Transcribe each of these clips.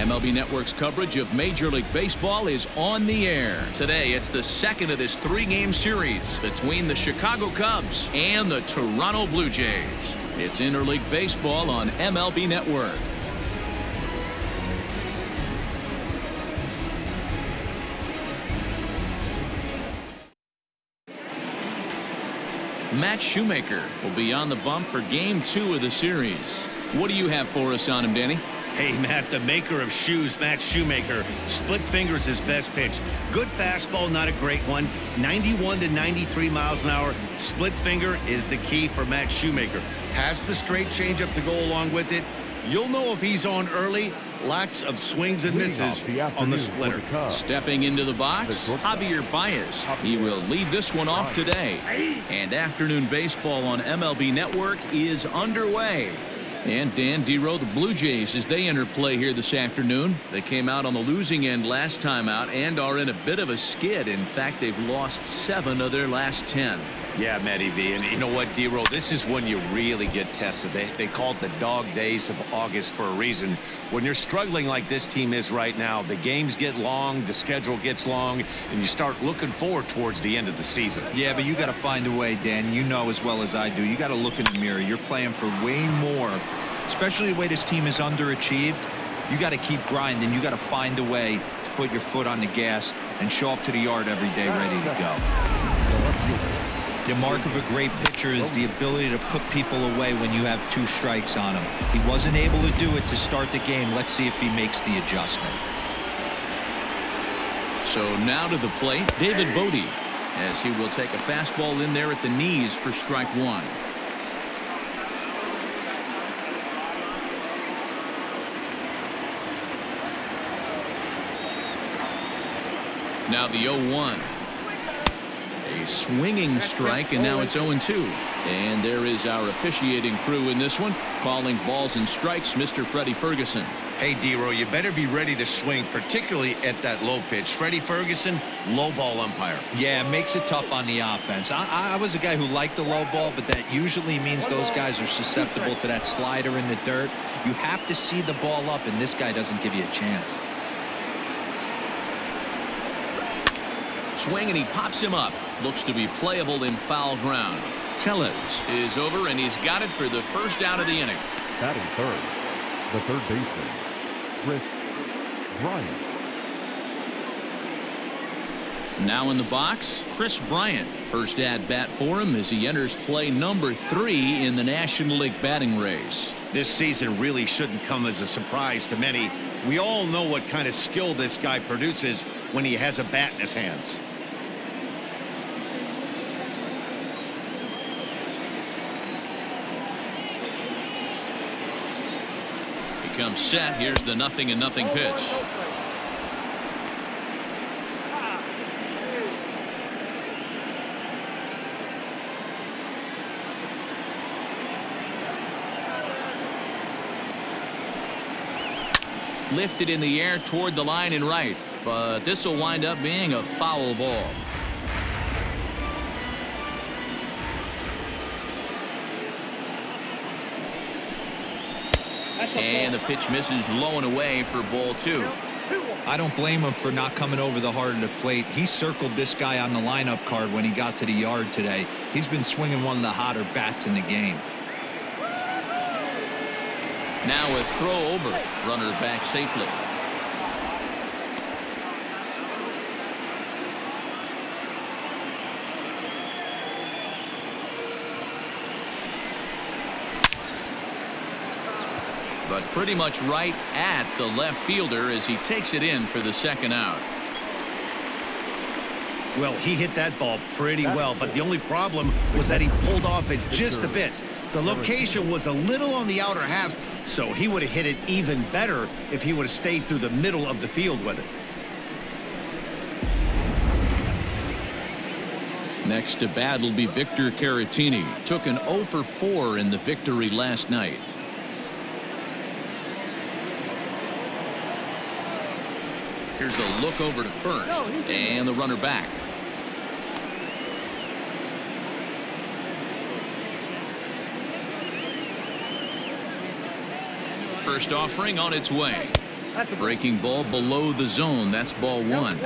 MLB Network's coverage of Major League Baseball is on the air. Today, it's the second of this three-game series between the Chicago Cubs and the Toronto Blue Jays. It's interleague baseball on MLB Network. Matt Shoemaker will be on the bump for Game 2 of the series. What do you have for us on him, Danny? Hey, Matt, the maker of shoes, Matt Shoemaker. Split finger's his best pitch. Good fastball, not a great one. 91 to 93 miles an hour. Split finger is the key for Matt Shoemaker. Has the straight changeup to go along with it. You'll know if he's on early. Lots of swings and misses on the splitter. Stepping into the box, Javier Baez. He will lead this one off today. And afternoon baseball on MLB Network is underway. And Dan Dero, the Blue Jays, as they enter play here this afternoon. They came out on the losing end last time out and are in a bit of a skid. In fact, they've lost 7 of their last 10. Yeah, Matty V, and you know what, Dero, this is when you really get tested. They call it the dog days of August for a reason. When you're struggling like this team is right now, the games get long, the schedule gets long, and you start looking forward towards the end of the season. Yeah, but you got to find a way, Dan. You know as well as I do. You got to look in the mirror. You're playing for way more, especially the way this team is underachieved. You got to keep grinding. You got to find a way to put your foot on the gas and show up to the yard every day ready to go. The mark of a great pitcher is the ability to put people away when you have 2 strikes on him. He wasn't able to do it to start the game. Let's see if he makes the adjustment. So now to the plate, David Bodie, as he will take a fastball in there at the knees for strike 1. Now the 0-1. A swinging strike, and now it's 0-2. And there is our officiating crew in this one, calling balls and strikes, Mr. Freddie Ferguson. Hey, Dero, you better be ready to swing, particularly at that low pitch. Freddie Ferguson, low ball umpire. Yeah, it makes it tough on the offense. I was a guy who liked the low ball, but that usually means those guys are susceptible to that slider in the dirt. You have to see the ball up, and this guy doesn't give you a chance. Swing, and he pops him up. Looks to be playable in foul ground. Tellez is over, and he's got it for the first out of the inning. Batting third, the third baseman, Bryant. Now in the box, Kris Bryant. First at bat for him as he enters play number 3 in the National League batting race. This season really shouldn't come as a surprise to many. We all know what kind of skill this guy produces when he has a bat in his hands. He comes set. Here's the 0-0 pitch. Lifted in the air toward the line and right, but this will wind up being a foul ball. And the pitch misses low and away for ball 2. I don't blame him for not coming over the heart of the plate. He circled this guy on the lineup card when he got to the yard today. He's been swinging one of the hotter bats in the game. Now a throw over. Runner back safely. But pretty much right at the left fielder as he takes it in for the second out. Well, he hit that ball pretty well, but the only problem was that he pulled off it just a bit. The location was a little on the outer half, so he would have hit it even better if he would have stayed through the middle of the field with it. Next to bat will be Victor Keratsini. Took an 0 for 4 in the victory last night. Here's a look over to first, and the runner back. First offering on its way. Breaking ball below the zone. That's ball one.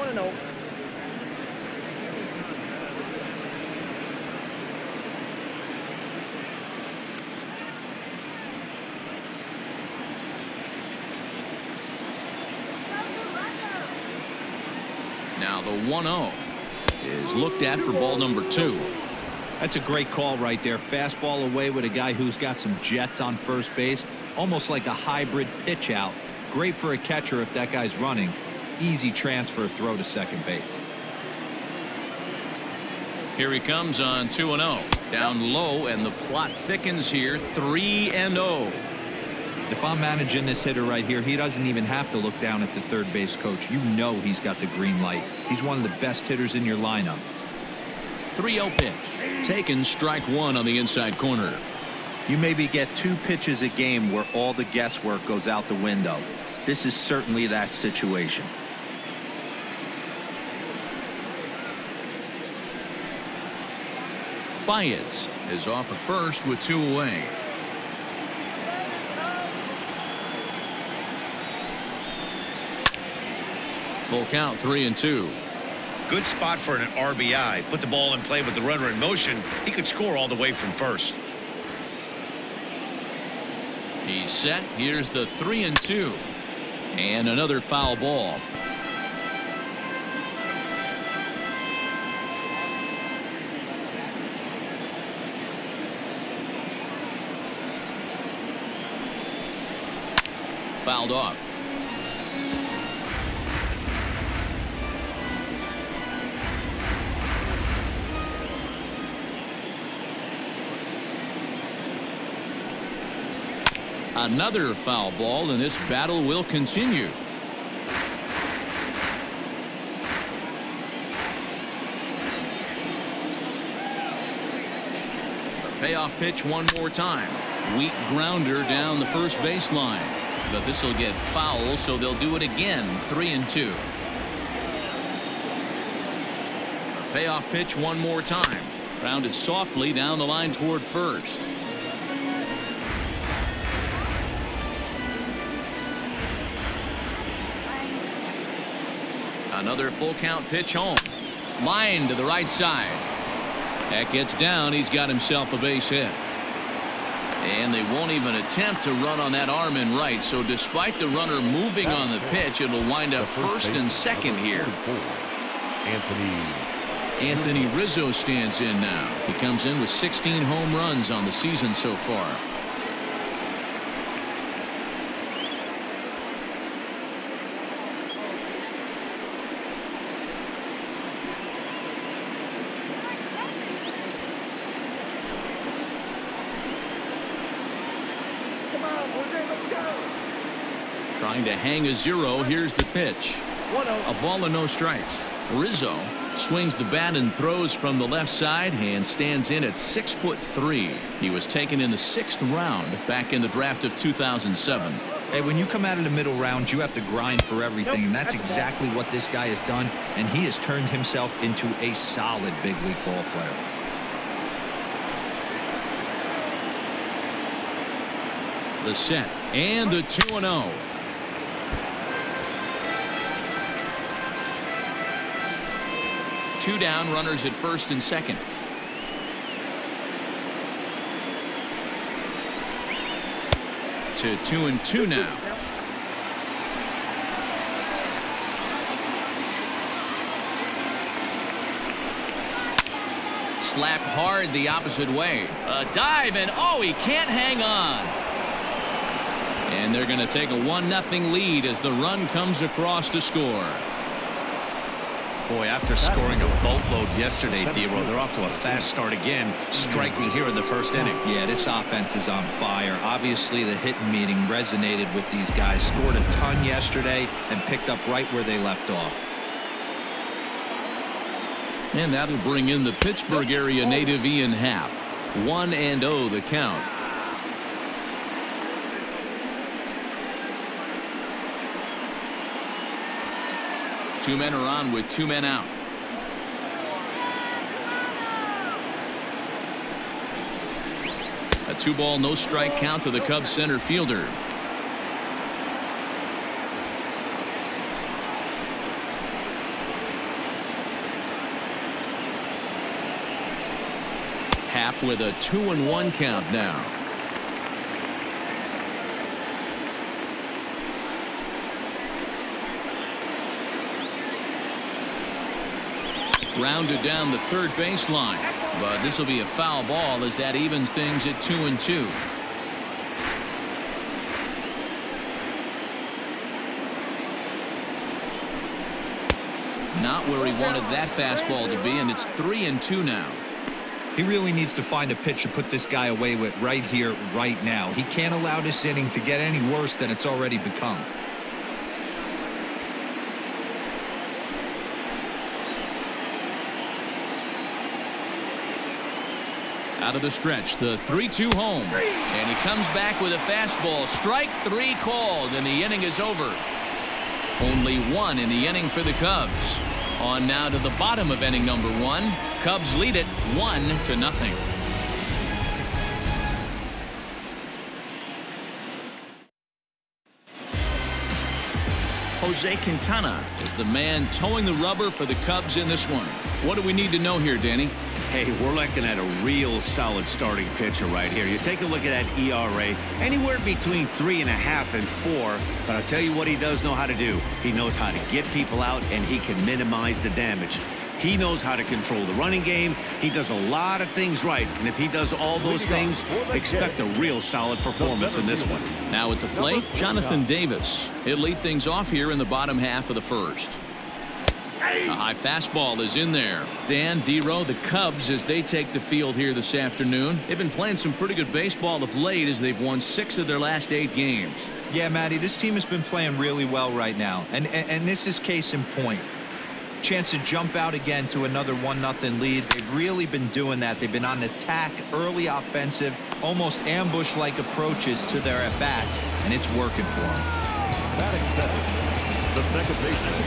Now the 1-0 is looked at for ball number 2. That's a great call right there. Fastball away with a guy who's got some jets on first base. Almost like a hybrid pitch out. Great for a catcher if that guy's running. Easy transfer throw to second base. Here he comes on 2-0. Down low, and the plot thickens here. 3-0. If I'm managing this hitter right here, he doesn't even have to look down at the third base coach. You know he's got the green light. He's one of the best hitters in your lineup. 3-0 pitch. Taken, strike one on the inside corner. You maybe get 2 pitches a game where all the guesswork goes out the window. This is certainly that situation. Bryant is off at first with 2 away. Full count, 3-2. Good spot for an RBI. Put the ball in play with the runner in motion. He could score all the way from first. He's set. Here's the 3-2. And another foul ball. Fouled off. Another foul ball, and this battle will continue. Payoff pitch one more time. Weak grounder down the first baseline. But this will get foul, so they'll do it again. 3-2. Payoff pitch one more time. Grounded softly down the line toward first. Another full count pitch home. Line to the right side. That gets down. He's got himself a base hit. And they won't even attempt to run on that arm in right. So despite the runner moving on the pitch, it'll wind up first and second here. Anthony Rizzo stands in now. He comes in with 16 home runs on the season so far. Trying to hang a 0. Here's the pitch. A ball and no strikes. Rizzo swings the bat and throws from the left side and stands in at 6'3". He was taken in the 6th round back in the draft of 2007. Hey, when you come out of the middle round, you have to grind for everything, and that's exactly what this guy has done, and he has turned himself into a solid big league ball player. The set and the 2-0. Two down, runners at first and second. To 2-2 now. Slapped hard the opposite way. A dive, and oh, he can't hang on. And they're going to take a 1-0 lead as the run comes across to score. Boy, after scoring a boatload yesterday, D-Roll, they're off to a fast start again, striking here in the first inning. Yeah, this offense is on fire. Obviously, the hitting meeting resonated with these guys. Scored a ton yesterday and picked up right where they left off. And that'll bring in the Pittsburgh area native Ian Happ. 1-0 the count. Two men are on with 2 men out. A 2-ball, no strike count to the Cubs center fielder. with a 2-1 count now. Grounded down the third baseline, but this will be a foul ball as that evens things at 2-2. Not where he wanted that fastball to be, and it's 3-2 now. He really needs to find a pitch to put this guy away with right here, right now. He can't allow this inning to get any worse than it's already become. Out of the stretch, the 3-2 home. And he comes back with a fastball. Strike three called, and the inning is over. Only one in the inning for the Cubs. On now to the bottom of inning number one. Cubs lead it 1-0. Jose Quintana is the man towing the rubber for the Cubs in this one. What do we need to know here, Danny? Hey, we're looking at a real solid starting pitcher right here. You take a look at that ERA, anywhere between 3.5 and 4. But I'll tell you what he does know how to do. He knows how to get people out, and he can minimize the damage. He knows how to control the running game. He does a lot of things right. And if he does all those things, expect a real solid performance in this one. Now at the plate, Jonathan Davis. He'll lead things off here in the bottom half of the first. A high fastball is in there. Dan, D-Row, the Cubs, as they take the field here this afternoon. They've been playing some pretty good baseball of late as they've won 6 of their last 8 games. Yeah, Matty, this team has been playing really well right now. And this is case in point. Chance to jump out again to another 1-0 lead. They've really been doing that. They've been on attack, early offensive, almost ambush-like approaches to their at-bats, and it's working for them. Batting center, the second baseman,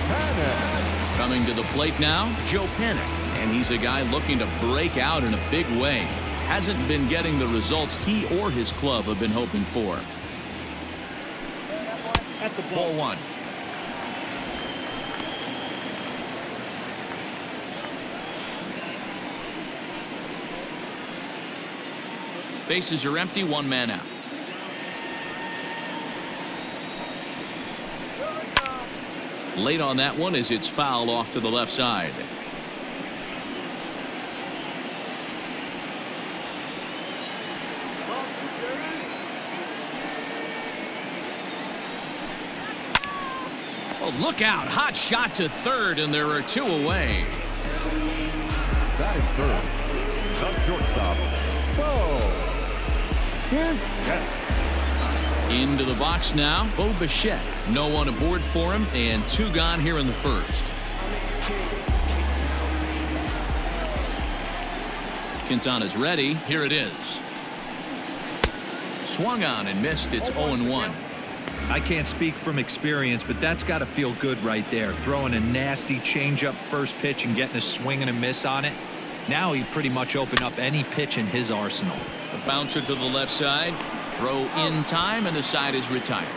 Panic. Coming to the plate now, Joe Panic. And he's a guy looking to break out in a big way. Hasn't been getting the results he or his club have been hoping for. At the Ball 1. Bases are empty, 1 man out. Late on that one as it's fouled off to the left side. Oh, look out. Hot shot to third, and there are 2 away. Batting third, the shortstop, Into the box now, Bo Bichette. No one aboard for him, and 2 gone here in the first. Quintana's ready. Here it is. Swung on and missed. It's 0-1. I can't speak from experience, but that's got to feel good right there. Throwing a nasty changeup first pitch and getting a swing and a miss on it. Now he pretty much opened up any pitch in his arsenal. The bouncer to the left side. Throw in time, and the side is retired.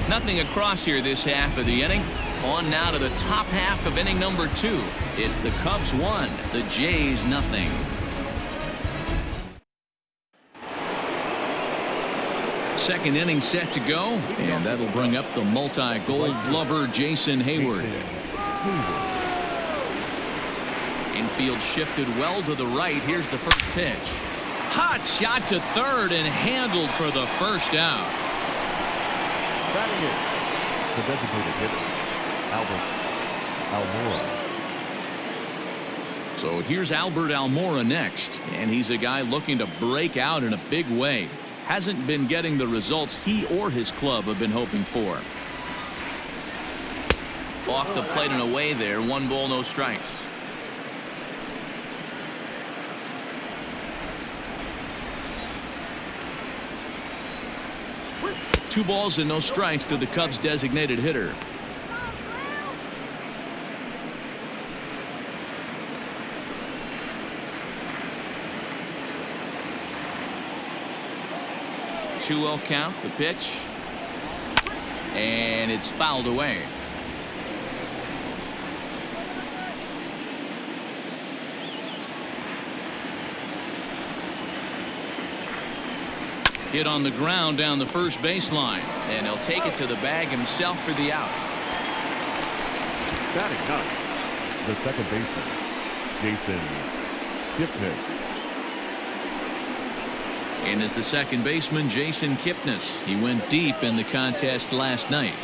Nothing across here this half of the inning. On now to the top half of inning number 2. It's the Cubs 1, the Jays nothing. Second inning set to go, and that'll bring up the multi-gold glover Jason Hayward. Infield shifted well to the right. Here's the first pitch. Hot shot to third and handled for the first out. batting in, the designated hitter, Almora. So here's Albert Almora next, and he's a guy looking to break out in a big way. Hasn't been getting the results he or his club have been hoping for. Off the plate and away there. 1 ball, no strikes. Two balls and no strikes to the Cubs designated hitter. Two-0 count, the pitch, and it's fouled away. hit on the ground down the first baseline, and he'll take it to the bag himself for the out. Batting ninth, the second baseman, Jansen. And as the second baseman, Jason Kipnis. He went deep in the contest last night.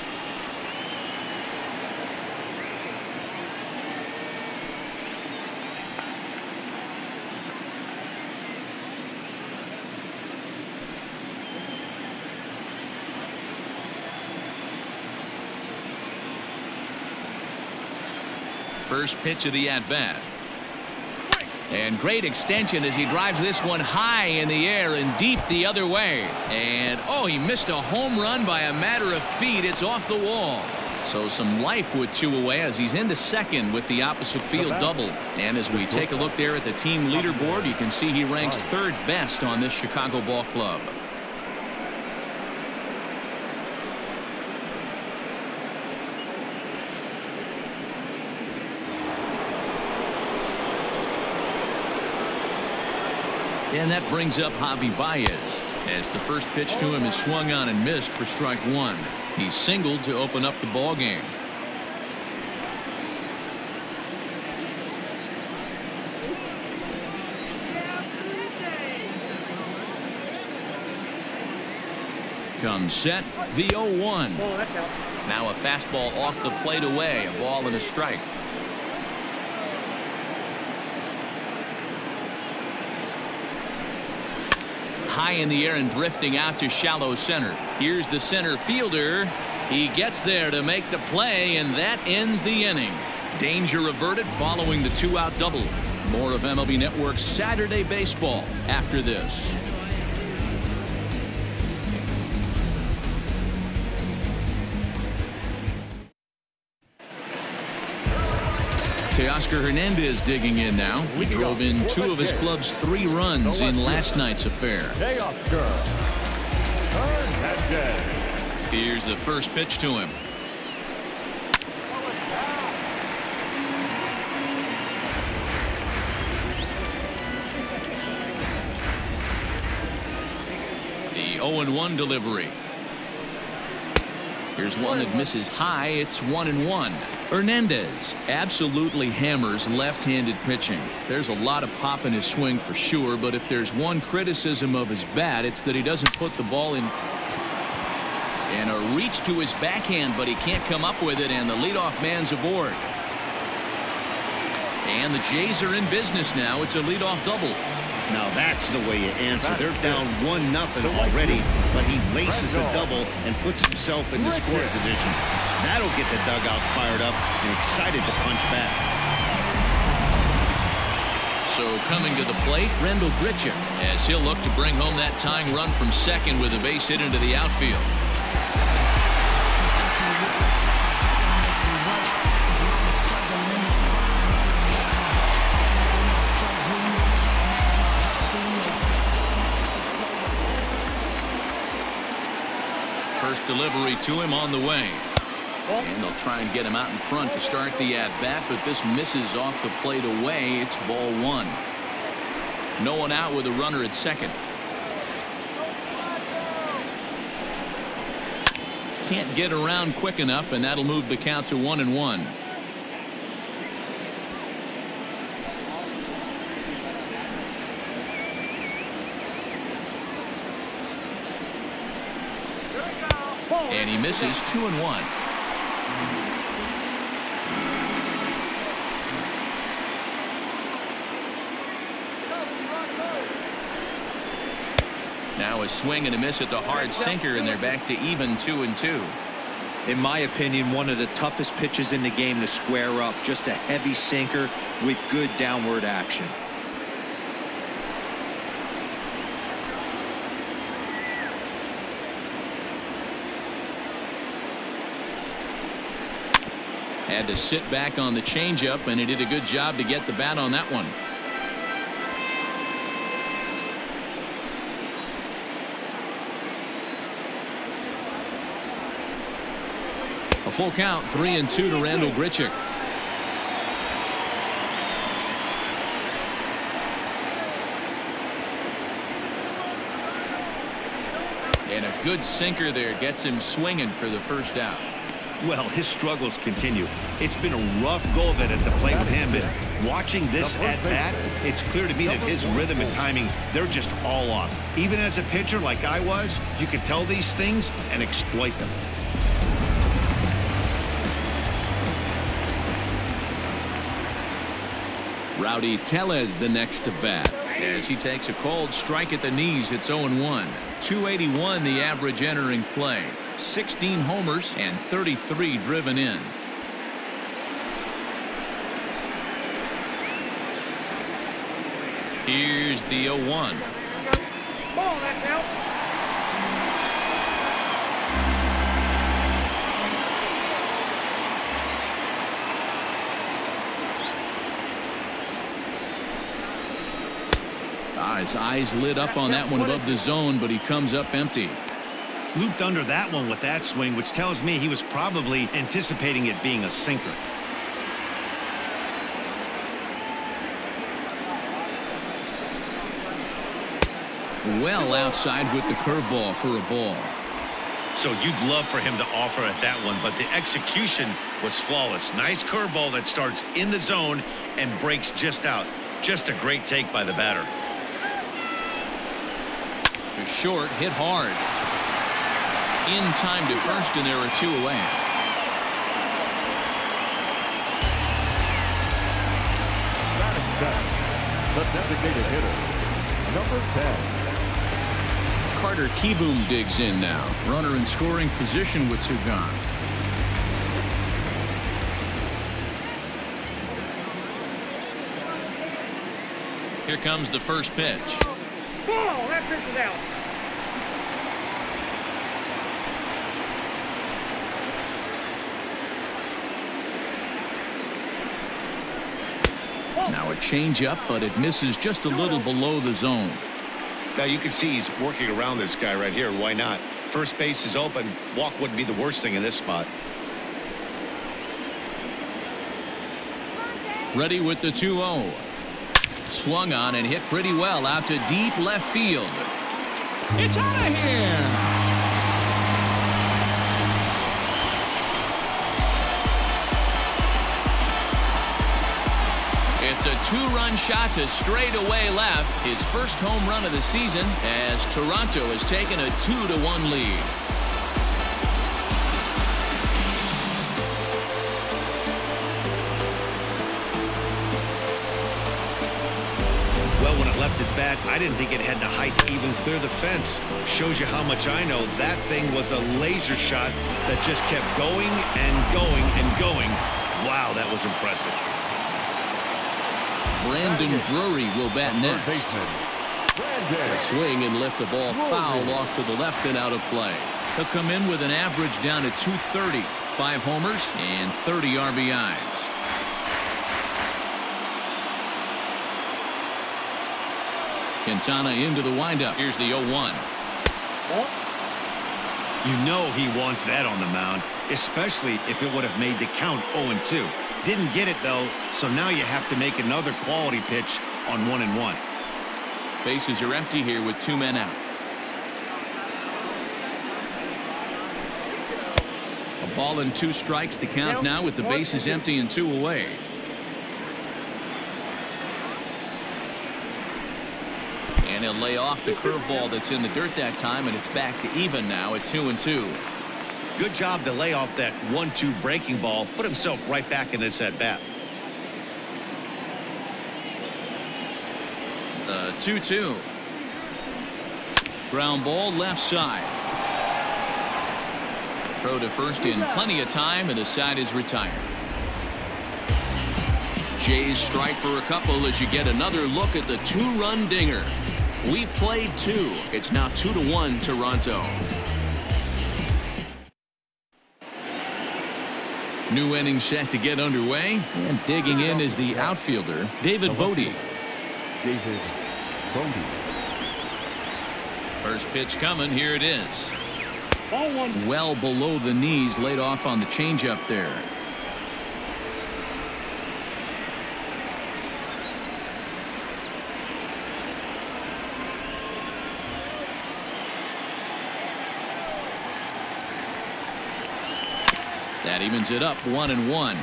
First pitch of the at-bat. And great extension as he drives this one high in the air and deep the other way. And, oh, he missed a home run by a matter of feet. It's off the wall. So some life with two away as he's into second with the opposite field double. And as we take a look there at the team leaderboard, you can see he ranks third best on this Chicago ball club. And that brings up Javi Baez as the first pitch to him is swung on and missed for strike one. He singled to open up the ball game. Comes set, the 0-1. Now a fastball off the plate away, a ball and a strike. High in the air and drifting out to shallow center. Here's the center fielder. He gets there to make the play, and that ends the inning. Danger averted following the two-out double. More of MLB Network's Saturday Baseball after this. Teoscar Hernandez digging in now. He drove in two of his club's 3 runs in last night's affair. Here's the first pitch to him. The 0-1 delivery. Here's one that misses high. It's 1-1. Hernandez absolutely hammers left-handed pitching. There's a lot of pop in his swing for sure, but if there's one criticism of his bat, it's that he doesn't put the ball in. And a reach to his backhand, but he can't come up with it, and the leadoff man's aboard. And the Jays are in business now. It's a leadoff double. Now that's the way you answer. They're down 1-0 already, but he laces the double and puts himself in the scoring position. That'll get the dugout fired up and excited to punch back. So coming to the plate, Randal Grichuk, as he'll look to bring home that tying run from second with a base hit into the outfield. First delivery to him on the way. And they'll try and get him out in front to start the at-bat, but this misses off the plate away. It's ball 1. No one out with a runner at second. Can't get around quick enough, and that'll move the count to 1-1. And he misses 2-1. Now a swing and a miss at the hard sinker, and they're back to even 2-2. In my opinion, one of the toughest pitches in the game to square up. Just a heavy sinker with good downward action. Had to sit back on the changeup, and he did a good job to get the bat on that one. A full count, 3-2 to Randal Grichuk. And a good sinker there gets him swinging for the first out. Well, his struggles continue. It's been a rough go of it at the plate with him, and watching this at-bat, it's clear to me that his rhythm and timing, they're just all off. Even as a pitcher like I was, you could tell these things and exploit them. Rowdy Tellez the next to bat as he takes a cold strike at the knees. It's 0-1. 281 the average entering play. 16 homers and 33 driven in. Here's the 0-1. Ball, that's out. His eyes lit up on that one above the zone, but he comes up empty. Looped under that one with that swing, which tells me he was probably anticipating it being a sinker. Well outside with the curveball for a ball. So you'd love for him to offer at that one, but the execution was flawless. Nice curveball that starts in the zone and breaks just out. Just a great take by the batter. To short, hit hard. In time to first, and there are 2 away. Batting second, the designated hitter, number 10. Carter Kieboom digs in now. Runner in scoring position with Sugan. Here comes the first pitch. Ball, that pitch is out. Now a changeup, but it misses just a little below the zone. Now you can see he's working around this guy right here. Why not? First base is open. Walk wouldn't be the worst thing in this spot. Ready with the 2-0. Swung on and hit pretty well out to deep left field. It's out of here. It's a 2-run shot to straightaway left. His first home run of the season as Toronto has taken a 2-1 lead. Well, when it left its bat, I didn't think it had the height to even clear the fence. Shows you how much I know. That thing was a laser shot that just kept going and going and going. Wow, that was impressive. Brandon Drury will bat next. A swing and lift the ball foul off to the left and out of play. He'll come in with an average down to 230. 5 homers and 30 RBIs. Quintana into the windup. Here's the 0-1. You know he wants that on the mound, especially if it would have made the count 0-2. Didn't get it, though, so now you have to make another quality pitch on 1-1. Bases are empty here with 2 men out. A ball and 2 strikes the count now with the bases empty and 2 away. And he'll lay off the curveball that's in the dirt that time, and it's back to even now at 2-2. Good job to lay off that 1-2 breaking ball, put himself right back in this at bat. The 2-2. Ground ball left side. Throw to first in plenty of time, and the side is retired. Jays strike for a couple as you get another look at the 2-run dinger. We've played 2. It's now 2-1 Toronto. New inning set to get underway, and digging in is the outfielder David Bodie. David Bodie. First pitch coming. Here it is. Ball 1. Well below the knees, laid off on the changeup there. That evens it up 1-1.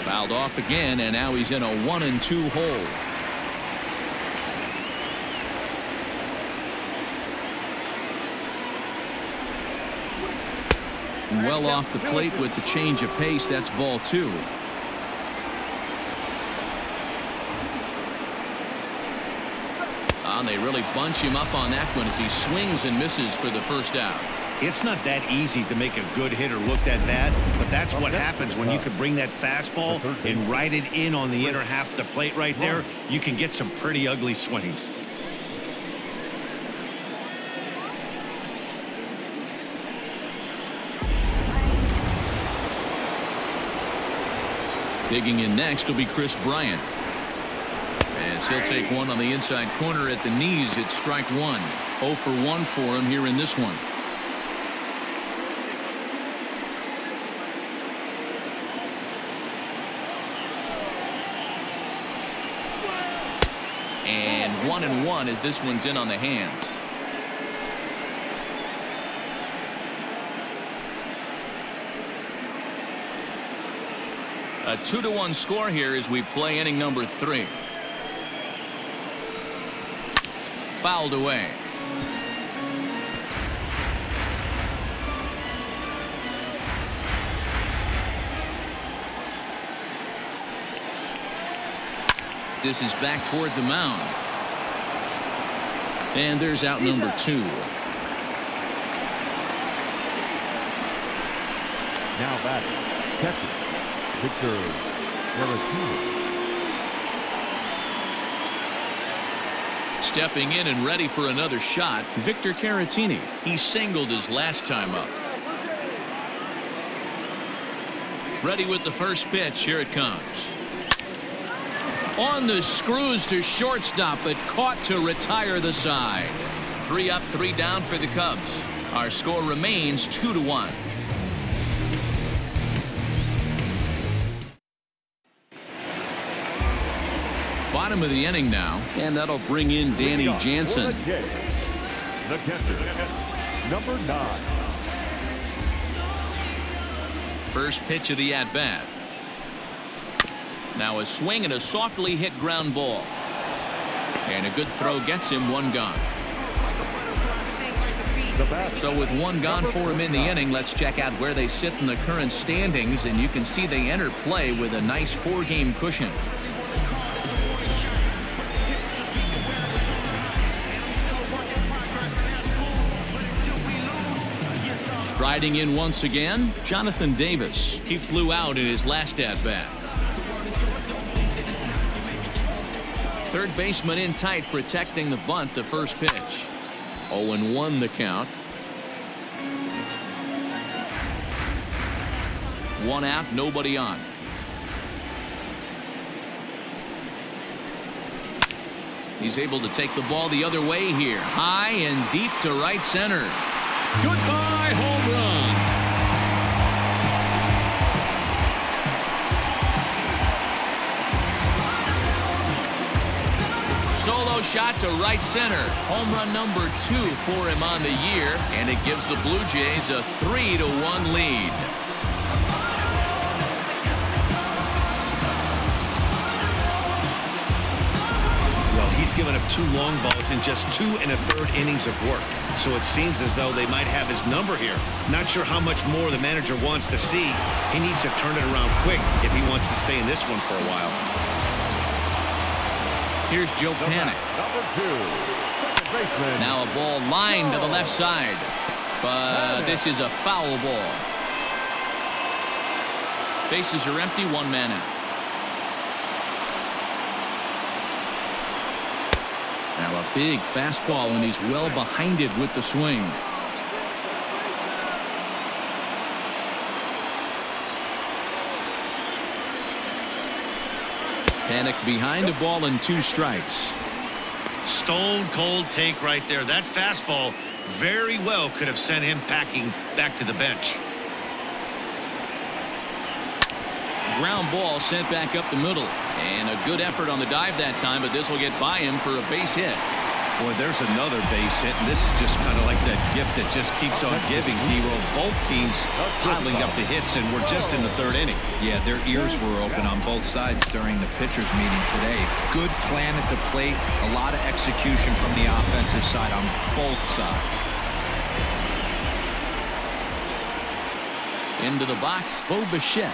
Fouled off again, and now he's in a 1-2 hole. Well off the plate with the change of pace. That's ball 2. And they really bunch him up on that one as he swings and misses for the first out. It's not that easy to make a good hitter look that bad, but that's what happens when you can bring that fastball and ride it in on the inner half of the plate right there. You can get some pretty ugly swings. Digging in next will be Bryant. As he'll take one on the inside corner at the knees. It's strike 1. 0 for 1 for him here in this one. And 1-1 as this one's in on the hands. A 2-1 score here as we play inning number 3. Fouled away. This is back toward the mound. And there's out number 2. Now batting, catcher, Keratsini. Stepping in and ready for another shot, Keratsini. He singled his last time up. Ready with the first pitch. Here it comes. On the screws to shortstop, but caught to retire the side. 3 up, 3 down for the Cubs. Our score remains 2-1. Bottom of the inning now, and that'll bring in Danny Jansen. The catcher, number 9. First pitch of the at-bat. Now a swing and a softly hit ground ball. And a good throw gets him 1 gone. So with 1 gone for him in the inning, let's check out where they sit in the current standings. And you can see they enter play with a nice 4-game cushion. Riding in once again, Jonathan Davis. He flew out in his last at-bat. Third baseman in tight, protecting the bunt. The first pitch. 0-1 the count. 1 out, nobody on. He's able to take the ball the other way here. High and deep to right center. Goodbye home run. Solo shot to right center. Home run number 2 for him on the year, and it gives the Blue Jays a 3-1 lead. He's given up 2 long balls in just 2 1/3 innings of work. So it seems as though they might have his number here. Not sure how much more the manager wants to see. He needs to turn it around quick if he wants to stay in this one for a while. Here's Joe Panic. Number 2, second baseman. Now a ball lined to the left side. But this is a foul ball. Bases are empty, 1 man out. Now a big fastball, and he's well behind it with the swing. Panic behind a ball and 2 strikes. Stone cold take right there. That fastball very well could have sent him packing back to the bench. Ground ball sent back up the middle. And a good effort on the dive that time, but this will get by him for a base hit. Boy, there's another base hit, and this is just kind of like that gift that just keeps on giving, D-Roll. Both teams piling up the hits, and we're just in the third inning. Yeah, their ears were open on both sides during the pitchers meeting today. Good plan at the plate, a lot of execution from the offensive side on both sides. Into the box, Bo Bichette,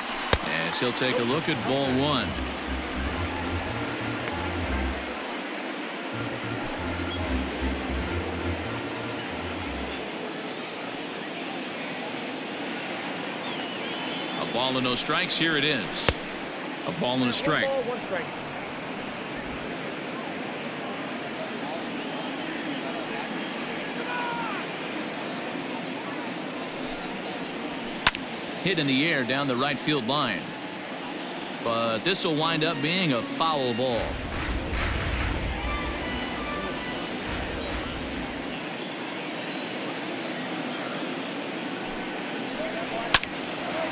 as he'll take a look at ball one. A ball and no strikes. Here it is. A ball and a strike. 1 ball, 1 strike. Hit in the air down the right field line. But this will wind up being a foul ball.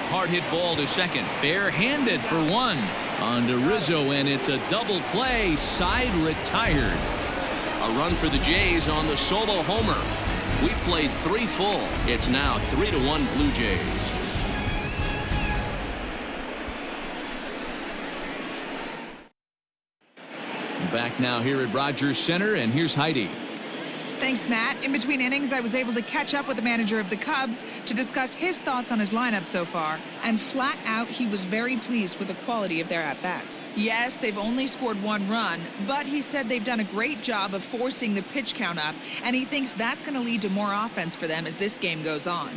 Hard hit ball to second. Barehanded for one. On to Rizzo, and it's a double play. Side retired. A run for the Jays on the solo homer. We played 3 full. It's now 3-1 Blue Jays. Back now here at Rogers Center, and here's Heidi. Thanks, Matt. In between innings, I was able to catch up with the manager of the Cubs to discuss his thoughts on his lineup so far. And flat out, he was very pleased with the quality of their at-bats. Yes, they've only scored 1 run, but he said they've done a great job of forcing the pitch count up, and he thinks that's going to lead to more offense for them as this game goes on.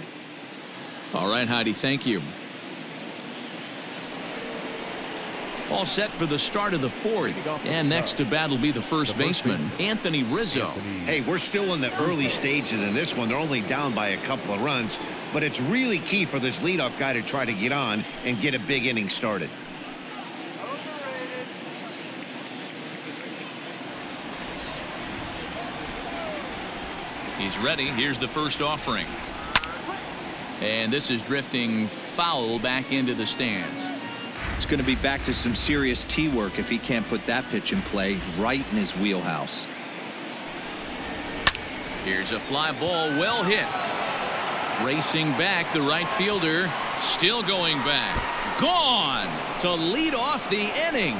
All right, Heidi, thank you. All set for the start of the 4th. And next to bat will be the first baseman, Anthony Rizzo. Hey, we're still in the early stages in this one. They're only down by a couple of runs, but it's really key for this leadoff guy to try to get on and get a big inning started. He's ready. Here's the first offering. And this is drifting foul back into the stands. It's going to be back to some serious tee work if he can't put that pitch in play right in his wheelhouse. Here's a fly ball, well hit. Racing back, the right fielder, still going back. Gone to lead off the inning.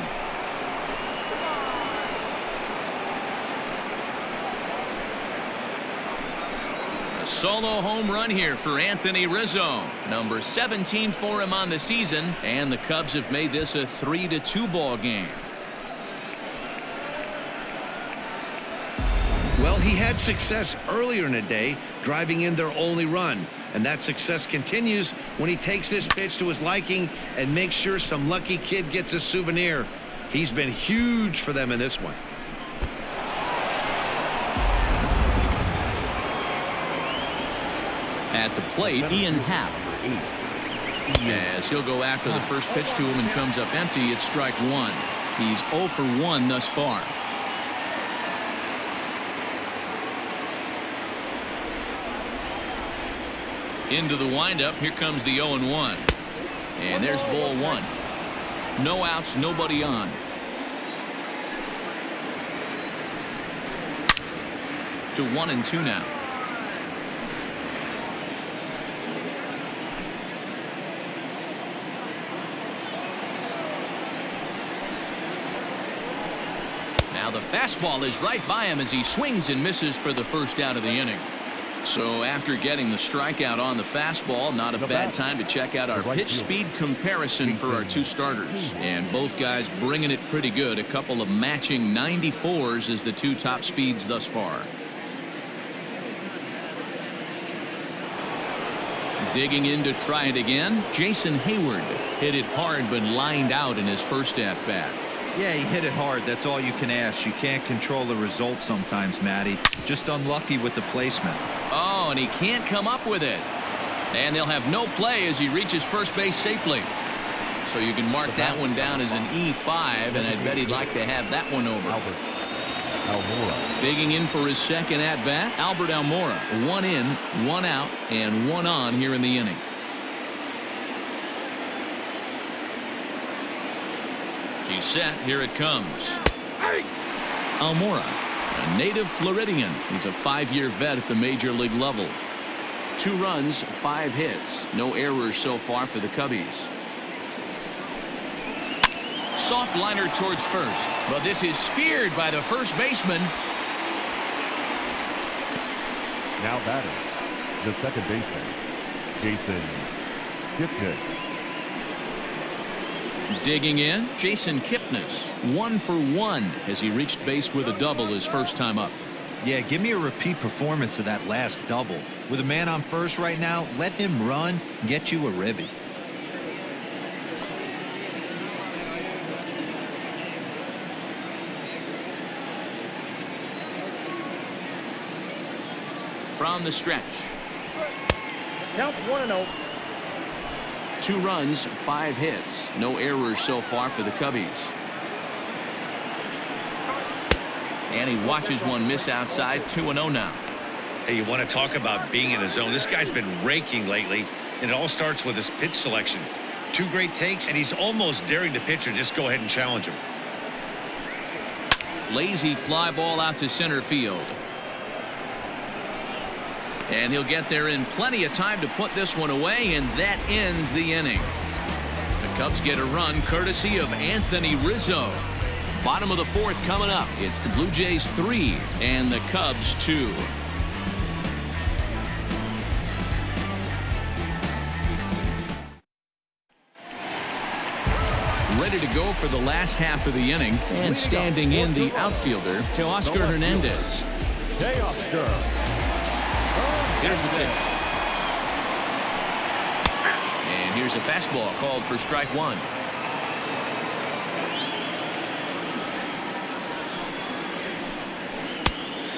Solo home run here for Anthony Rizzo. Number 17 for him on the season, and the Cubs have made this a 3-2 ball game. Well, he had success earlier in the day driving in their only run, and that success continues when he takes this pitch to his liking and makes sure some lucky kid gets a souvenir. He's been huge for them in this one. At the plate, Ian Happ. As he'll go after the first pitch to him and comes up empty, it's strike 1. He's 0 for 1 thus far. Into the windup, here comes the 0-1. And there's ball 1. No outs, nobody on. To 1-2 now. Now the fastball is right by him as he swings and misses for the first out of the inning. So after getting the strikeout on the fastball, not a bad time to check out our pitch speed comparison for our 2 starters. And both guys bringing it pretty good. A couple of matching 94s as the 2 top speeds thus far. Digging in to try it again, Jason Hayward hit it hard but lined out in his first at bat. Yeah, he hit it hard. That's all you can ask. You can't control the result sometimes, Matty. Just unlucky with the placement. Oh, and he can't come up with it. And they'll have no play as he reaches first base safely. So you can mark that one down as an E5, and I'd bet he'd like to have that one over. Almora. Digging in for his second at-bat, Albert Almora. 1 in, 1 out, and 1 on here in the inning. He's set. Here it comes. Almora, a native Floridian. He's a 5-year vet at the major league level. 2 runs, 5 hits. No errors so far for the Cubbies. Soft liner towards first, but this is speared by the first baseman. Now batting, the second baseman, Jansen. Digging in, Jason Kipnis, 1 for 1 as he reached base with a double his first time up. Yeah, give me a repeat performance of that last double. With a man on first right now, let him run and get you a ribby. From the stretch. Count 1-0. 2 runs, 5 hits. No errors so far for the Cubbies. And he watches one miss outside. 2-0 now. Hey, you want to talk about being in a zone? This guy's been raking lately, and it all starts with his pitch selection. 2 great takes, and he's almost daring the pitcher just go ahead and challenge him. Lazy fly ball out to center field. And he'll get there in plenty of time to put this one away, and that ends the inning. The Cubs get a run courtesy of Anthony Rizzo. Bottom of the 4th coming up. It's the Blue Jays 3 and the Cubs 2. Ready to go for the last half of the inning, and standing in the outfielder, Teoscar Hernandez. Here's the pitch. And here's a fastball called for strike 1.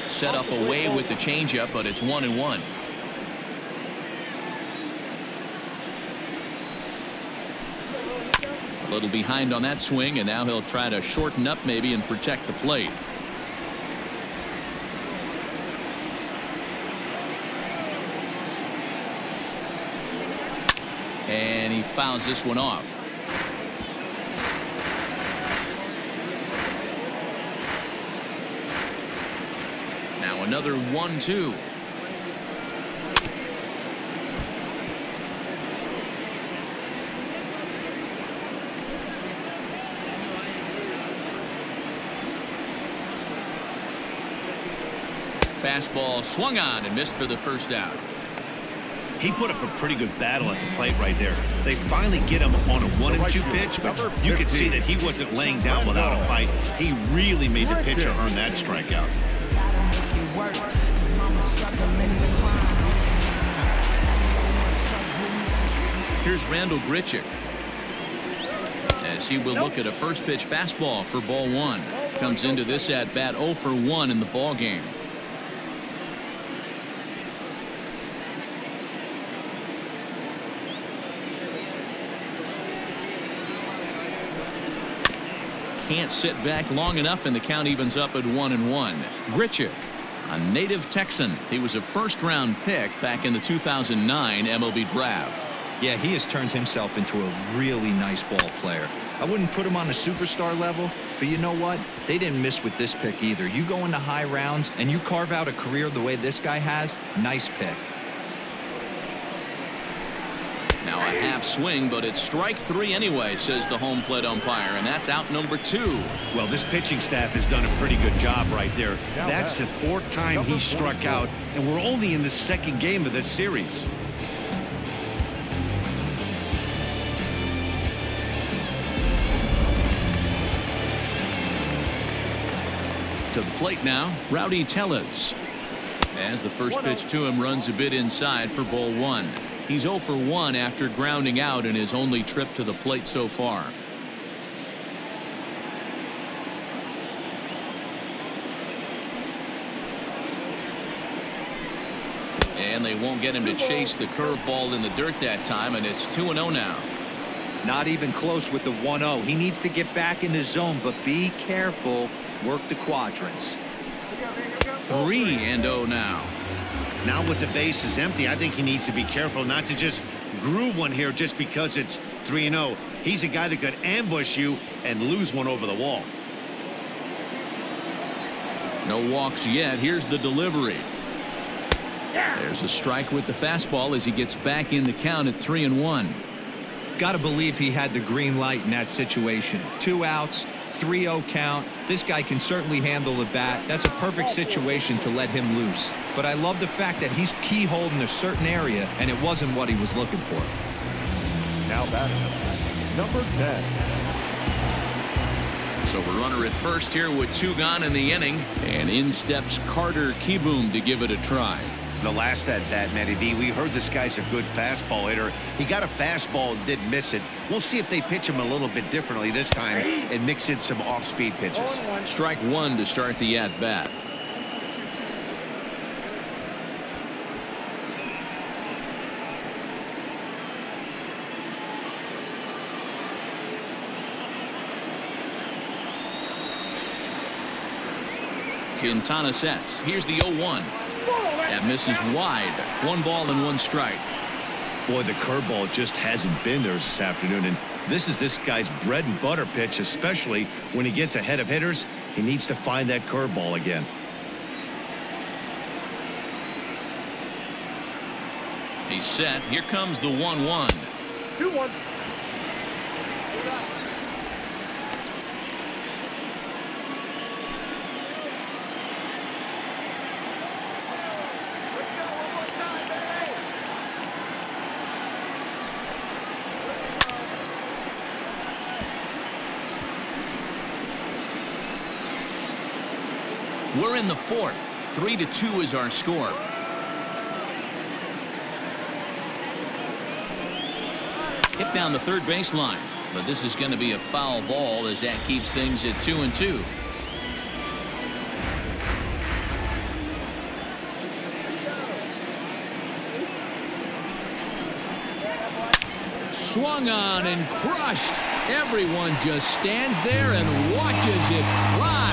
Set up away with the changeup, but it's 1-1. A little behind on that swing, and now he'll try to shorten up maybe and protect the plate. And he fouls this one off. Now another 1-2. Fastball swung on and missed for the first out. He put up a pretty good battle at the plate right there. They finally get him on a 1-2 pitch, but you could see that he wasn't laying down without a fight. He really made the pitcher earn that strikeout. Here's Randal Grichuk, as he will look at a first pitch fastball for ball 1. Comes into this at bat 0 for 1 in the ball game. Can't sit back long enough, and the count evens up at 1-1. Grichuk, a native Texan. He was a first-round pick back in the 2009 MLB draft. Yeah, he has turned himself into a really nice ball player. I wouldn't put him on a superstar level, but you know what? They didn't miss with this pick either. You go into high rounds and you carve out a career the way this guy has, nice pick. Now a half swing, but it's strike 3 anyway, says the home plate umpire, and that's out number 2. Well, this pitching staff has done a pretty good job right there. That's the 4th time he struck out, and we're only in the 2nd game of this series. To the plate now, Rowdy Tellez. As the first pitch to him runs a bit inside for ball 1. He's 0 for 1 after grounding out in his only trip to the plate so far. And they won't get him to chase the curveball in the dirt that time, and it's 2-0 now. Not even close with the 1-0. He needs to get back in the zone, but be careful. Work the quadrants. 3-0 now. Now with the base is empty, I think he needs to be careful not to just groove one here just because it's 3-0. He's a guy that could ambush you and lose one over the wall. No walks yet. Here's the delivery. There's a strike with the fastball as he gets back in the count at 3-1. Got to believe he had the green light in that situation. 2 outs, 3-0 count. This guy can certainly handle the bat. That's a perfect situation to let him loose. But I love the fact that he's keyholed in a certain area, and it wasn't what he was looking for. Now batting, number 10. So we're runner at first here with 2 gone in the inning, and in steps Carter Kieboom to give it a try. The last at that, Matty V, we heard this guy's a good fastball hitter. He got a fastball and did miss it. We'll see if they pitch him a little bit differently this time and mix in some off-speed pitches. Strike 1 to start the at-bat. Quintana sets. Here's the 0-1. That misses wide. 1 ball and 1 strike. Boy, the curveball just hasn't been there this afternoon, and this is this guy's bread and butter pitch, especially when he gets ahead of hitters. He needs to find that curveball again. He's set. Here comes the 1-1. 2-1. We're in the 4th. 3-2 is our score. Hit down the third baseline, but this is going to be a foul ball as that keeps things at 2-2. Swung on and crushed. Everyone just stands there and watches it fly.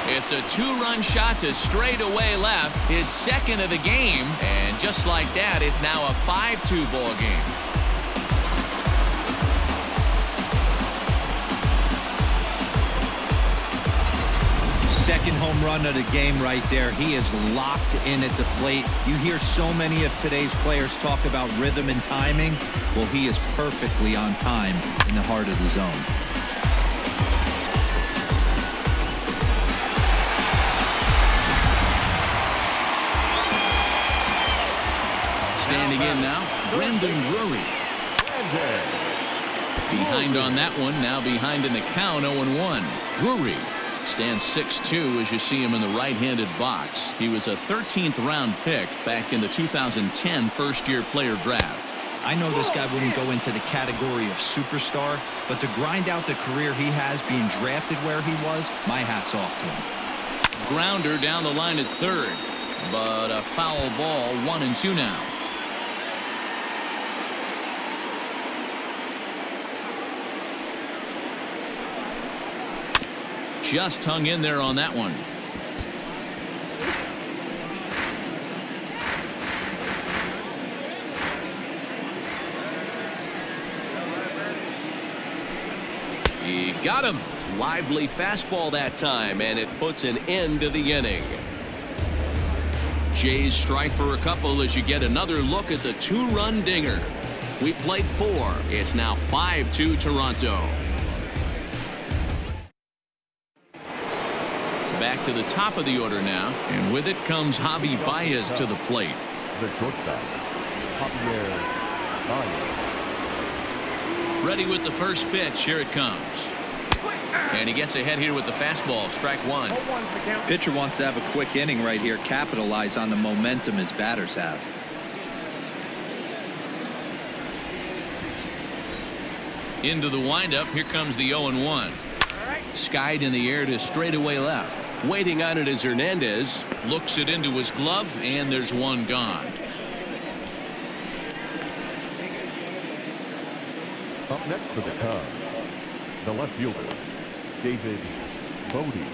It's a 2-run shot to straightaway left, his 2nd of the game, and just like that, it's now a 5-2 ball game. Second home run of the game right there. He is locked in at the plate. You hear so many of today's players talk about rhythm and timing. Well, he is perfectly on time in the heart of the zone. Standing in now, Brendan Drury. Behind on that one, now behind in the count, 0-1. Drury stands 6'2" as you see him in the right-handed box. He was a 13th round pick back in the 2010 first-year player draft. I know this guy wouldn't go into the category of superstar, but to grind out the career he has being drafted where he was, my hat's off to him. Grounder down the line at third, but a foul ball, 1-2 now. Just hung in there on that one. He got him. Lively fastball that time, and it puts an end to the inning. Jays strike for a couple as you get another look at the 2-run dinger. We played 4. It's now 5-2 Toronto. Back to the top of the order now, and with it comes Javi Baez to the plate. The shortstop, Javier Baez. Ready with the first pitch. Here it comes. And he gets ahead here with the fastball. Strike 1. Pitcher wants to have a quick inning right here, capitalize on the momentum his batters have. Into the windup. Here comes the 0-1. Skied in the air to straightaway left. Waiting on it is Hernandez. Looks it into his glove, and there's one gone. Up next for the Cubs, the left fielder, David Bodie.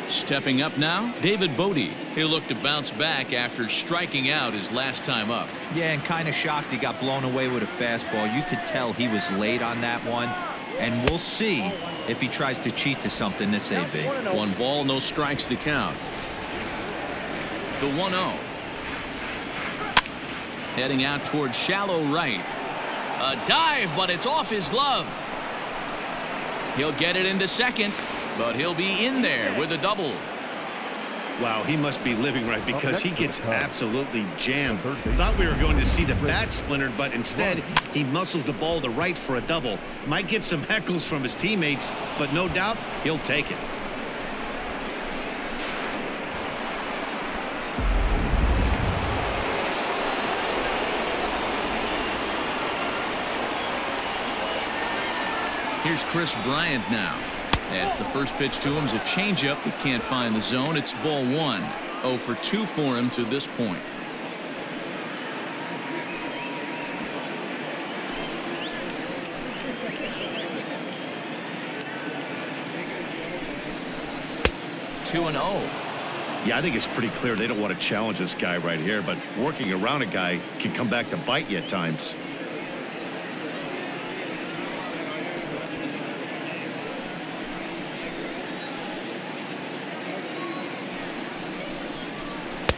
Stepping up now, David Bodie. He'll look to bounce back after striking out his last time up. Yeah, and kind of shocked he got blown away with a fastball. You could tell he was late on that one. And we'll see if he tries to cheat to something this AB. 1 ball, no strikes the count. The 1-0. Heading out towards shallow right. A dive, but it's off his glove. He'll get it into second, but he'll be in there with a double. Wow, he must be living right because he gets absolutely jammed. Thought we were going to see the bat splintered, but instead he muscles the ball to right for a double. Might get some heckles from his teammates, but no doubt he'll take it. Here's Chris Bryant now. As the first pitch to him is a changeup that can't find the zone. It's ball 1. 0 for 2 for him to this point. Two and 0. Yeah, I think it's pretty clear they don't want to challenge this guy right here, but working around a guy can come back to bite you at times.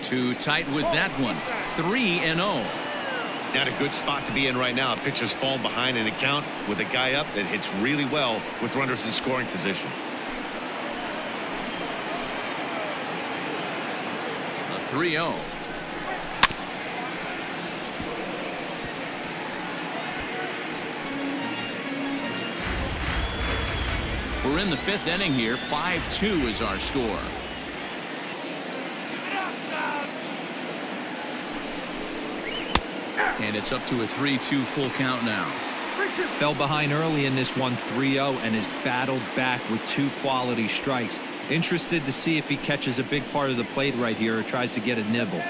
Too tight with that one. 3-0. Not a good spot to be in right now. Pitcher's falling behind in the count with a guy up that hits really well with runners in scoring position. A 3-0. We're in the 5th inning here. 5-2 is our score. And it's up to a 3-2 full count now. Fell behind early in this one, 3-0, and has battled back with 2 quality strikes. Interested to see if he catches a big part of the plate right here or tries to get a nibble.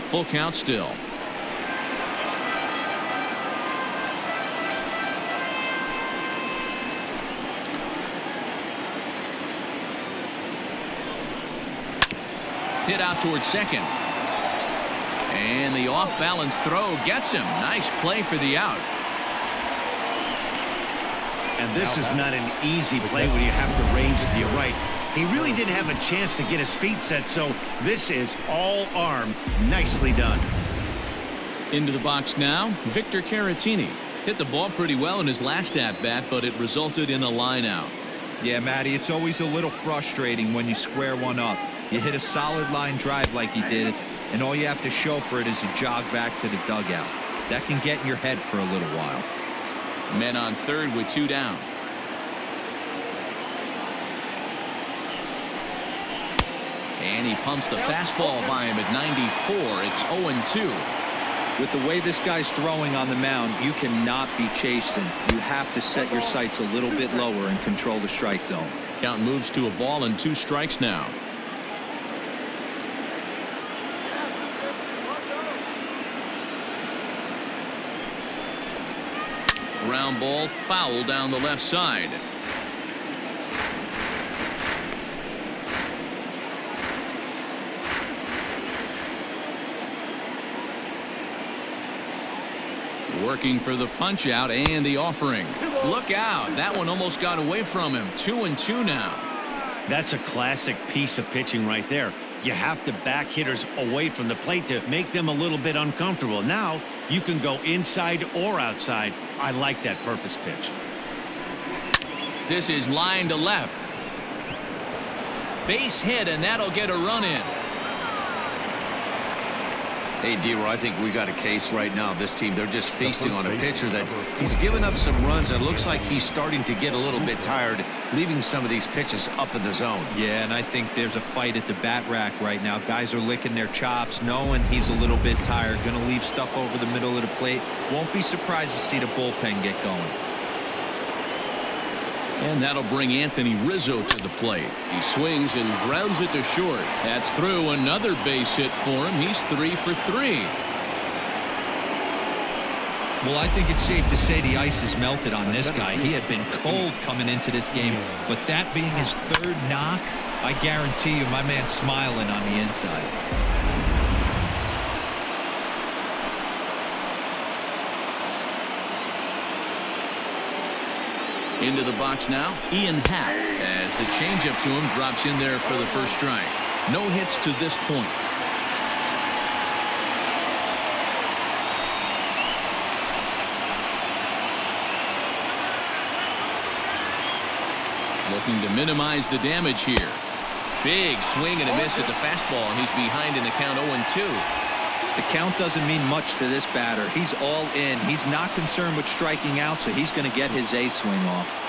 Full count still. Hit out towards second. And the off-balance throw gets him. Nice play for the out. And this is not an easy play when you have to range to your right. He really didn't have a chance to get his feet set, so this is all arm. Nicely done. Into the box now, Victor Keratsini. Hit the ball pretty well in his last at-bat, but it resulted in a line out. Yeah, Matty, it's always a little frustrating when you square one up. You hit a solid line drive like he did, and all you have to show for it is a jog back to the dugout. That can get in your head for a little while. Men on third with 2 down. And he pumps the fastball by him at 94. It's 0-2. With the way this guy's throwing on the mound, you cannot be chasing. You have to set your sights a little bit lower and control the strike zone. Count moves to a ball and 2 strikes now. Ground ball foul down the left side. Working for the punch out and the offering. Look out. That one almost got away from him. 2-2 now. That's a classic piece of pitching right there. You have to back hitters away from the plate to make them a little bit uncomfortable. Now you can go inside or outside. I like that purpose pitch. This is line to left. Base hit, and that'll get a run in. Hey, D-Roy, I think we got a case right now. This team, they're just feasting on a pitcher that he's given up some runs, and it looks like he's starting to get a little bit tired, leaving some of these pitches up in the zone. Yeah, and I think there's a fight at the bat rack right now. Guys are licking their chops, knowing he's a little bit tired, going to leave stuff over the middle of the plate. Won't be surprised to see the bullpen get going. And that'll bring Anthony Rizzo to the plate. He swings and grounds it to short. That's through. Another base hit for him. He's 3 for 3. Well, I think it's safe to say the ice is melted on this guy. He had been cold coming into this game, but that being his third knock, I guarantee you my man's smiling on the inside. Into the box now, Ian Happ, as the changeup to him drops in there for the first strike. No hits to this point. Looking to minimize the damage here. Big swing and a miss at the fastball, and he's behind in the count 0-2. The count doesn't mean much to this batter. He's all in. He's not concerned with striking out, so he's going to get his A swing off.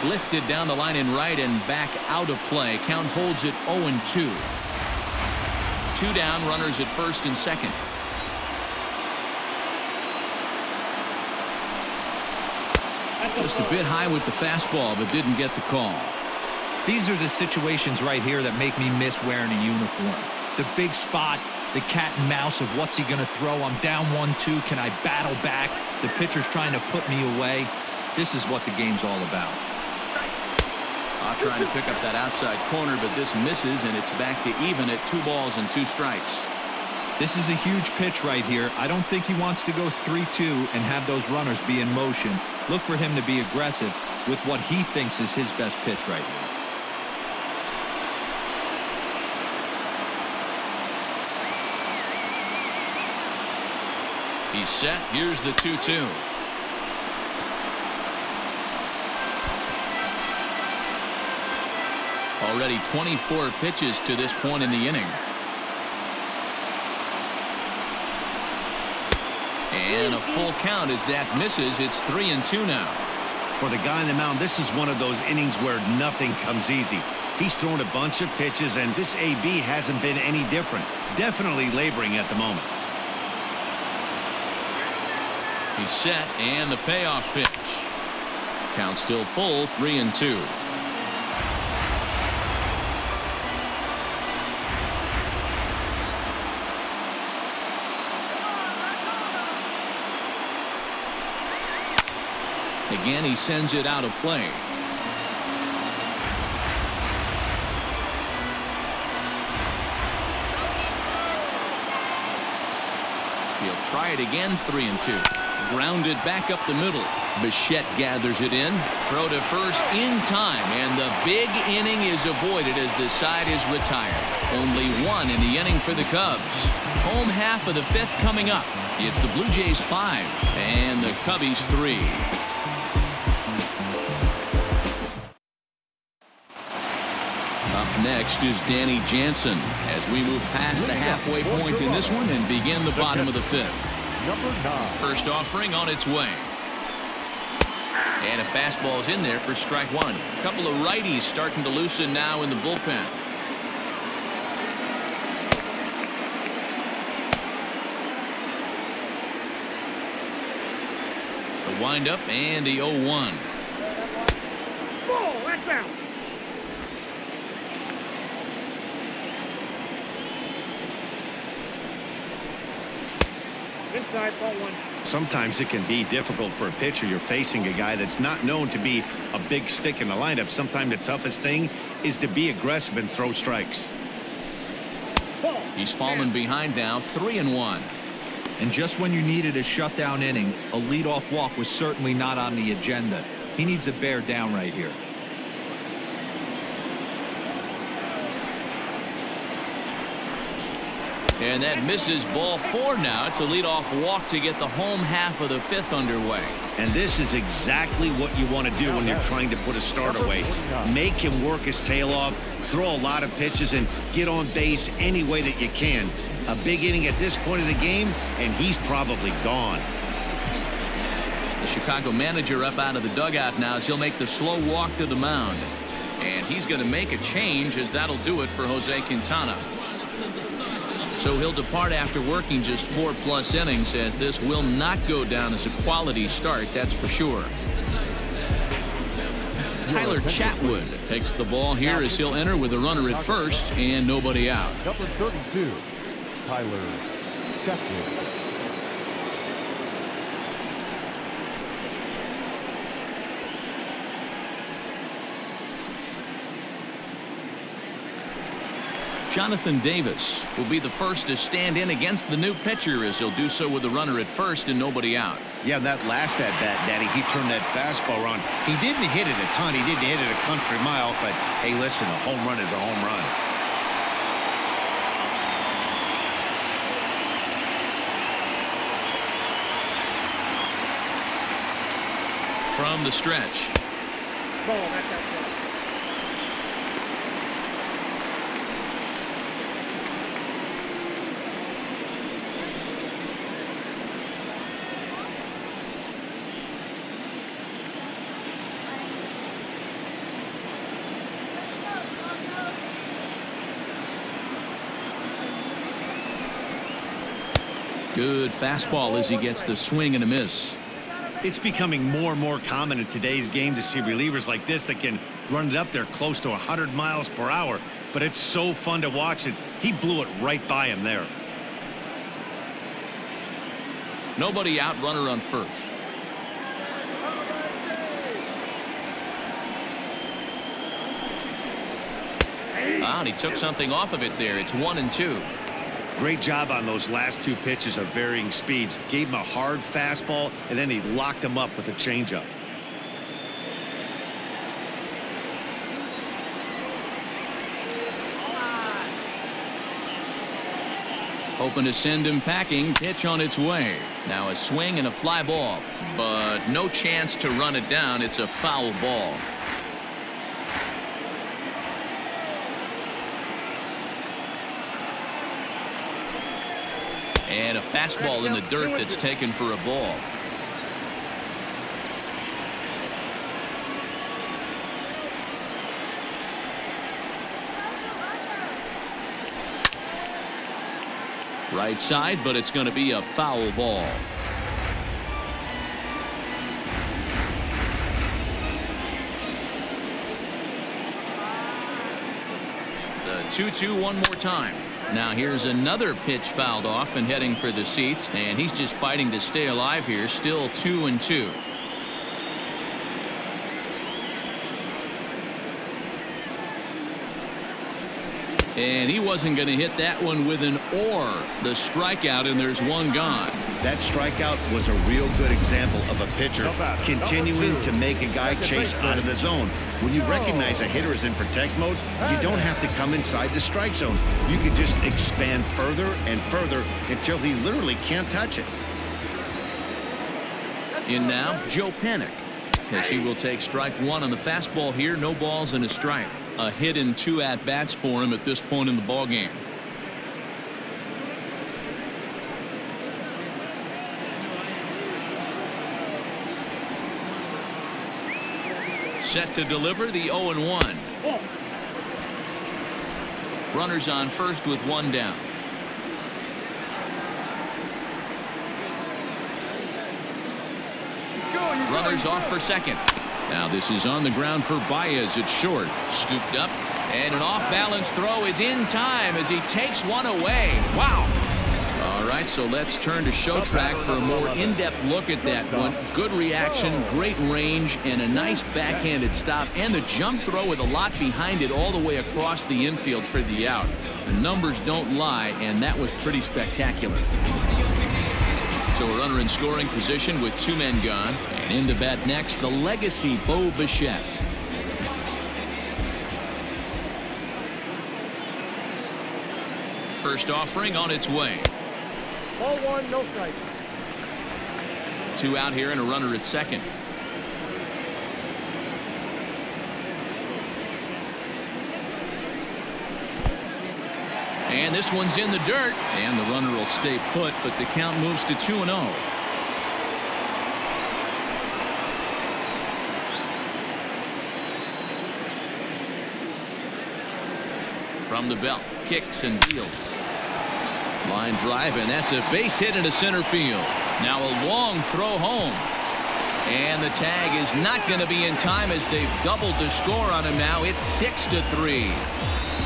Lifted down the line in right and back out of play. Count holds it 0-2. 2 down, runners at first and second. Just a bit high with the fastball, but didn't get the call. These are the situations right here that make me miss wearing a uniform. The big spot, the cat and mouse of what's he going to throw. I'm down 1-2. Can I battle back? The pitcher's trying to put me away. This is what the game's all about. Trying to pick up that outside corner, but this misses, and it's back to even at 2 balls and 2 strikes. This is a huge pitch right here. I don't think he wants to go 3-2 and have those runners be in motion. Look for him to be aggressive with what he thinks is his best pitch right here. He's set. Here's the 2-2. Already 24 pitches to this point in the inning. And a full count as that misses. It's 3-2 now. For the guy on the mound, this is one of those innings where nothing comes easy. He's thrown a bunch of pitches, and this AB hasn't been any different. Definitely laboring at the moment. He's set, and the payoff pitch. Count still full, 3-2. Again, he sends it out of play. He'll try it again, 3-2. Grounded back up the middle. Bichette gathers it in. Throw to first in time, and the big inning is avoided as the side is retired. Only 1 in the inning for the Cubs. Home half of the 5th coming up. It's the Blue Jays 5 and the Cubbies 3. Up next is Danny Jansen as we move past the halfway point in this one and begin the bottom of the 5th. First offering on its way. And a fastball's in there for strike 1. A couple of righties starting to loosen now in the bullpen. The windup and the 0-1. Ball, that's out. Inside, ball 1. Sometimes it can be difficult for a pitcher. You're facing a guy that's not known to be a big stick in the lineup. Sometimes the toughest thing is to be aggressive and throw strikes. He's fallen behind now, 3-1. And just when you needed a shutdown inning, a leadoff walk was certainly not on the agenda. He needs to bear down right here. And that misses, ball 4 now. It's a leadoff walk to get the home half of the 5th underway. And this is exactly what you want to do when you're trying to put a start away. Make him work his tail off, throw a lot of pitches, and get on base any way that you can. A big inning at this point of the game, and he's probably gone. The Chicago manager up out of the dugout now as he'll make the slow walk to the mound. And he's going to make a change as that'll do it for Jose Quintana. So he'll depart after working just 4+ innings, as this will not go down as a quality start, that's for sure. Tyler Chatwood takes the ball here as he'll enter with a runner at first and nobody out. Number 32, Tyler Chatwood. Jonathan Davis will be the first to stand in against the new pitcher as he'll do so with a runner at first and nobody out. Yeah, that last at bat, Daddy, he turned that fastball around. He didn't hit it a ton. He didn't hit it a country mile, but hey, listen, a home run is a home run. From the stretch. Good fastball as he gets the swing and a miss. It's becoming more and more common in today's game to see relievers like this that can run it up there close to 100 miles per hour. But it's so fun to watch it. He blew it right by him there. Nobody out, runner on first. And he took something off of it there. It's 1-2. Great job on those last two pitches of varying speeds. Gave him a hard fastball, and then he locked him up with a changeup. Hoping to send him packing. Pitch on its way. Now a swing and a fly ball, but no chance to run it down. It's a foul ball. And a fastball in the dirt that's taken for a ball. Right side, but it's going to be a foul ball. The 2-2 one more time. Now here's another pitch fouled off and heading for the seats, and he's just fighting to stay alive here. Still 2-2. And he wasn't going to hit that one with an or. The strikeout, and there's one gone. That strikeout was a real good example of a pitcher continuing to make a guy chase out of the zone. When you recognize a hitter is in protect mode, you don't have to come inside the strike zone. You can just expand further and further until he literally can't touch it. In now, Joe Panik, as he will take strike one on the fastball here. No balls and a strike. A hit in 2 at-bats for him at this point in the ballgame. Set to deliver the 0-1. Runners on first with one down. Runners off for second. Now this is on the ground for Baez. It's short. Scooped up. And an off-balance throw is in time as he takes one away. Wow. All right, so let's turn to show track for a more in-depth look at that one. Good reaction, great range, and a nice backhanded stop. And the jump throw with a lot behind it all the way across the infield for the out. The numbers don't lie, and that was pretty spectacular. So a runner in scoring position with 2 men gone. And in to bat next, the legacy Bo Bichette. First offering on its way. Ball 1, no strike. 2 out here and a runner at second. And this one's in the dirt, and the runner will stay put, but the count moves to 2-0. From the belt, kicks and deals. Line drive, and that's a base hit into center field. Now a long throw home. And the tag is not going to be in time as they've doubled the score on him now. It's 6-3.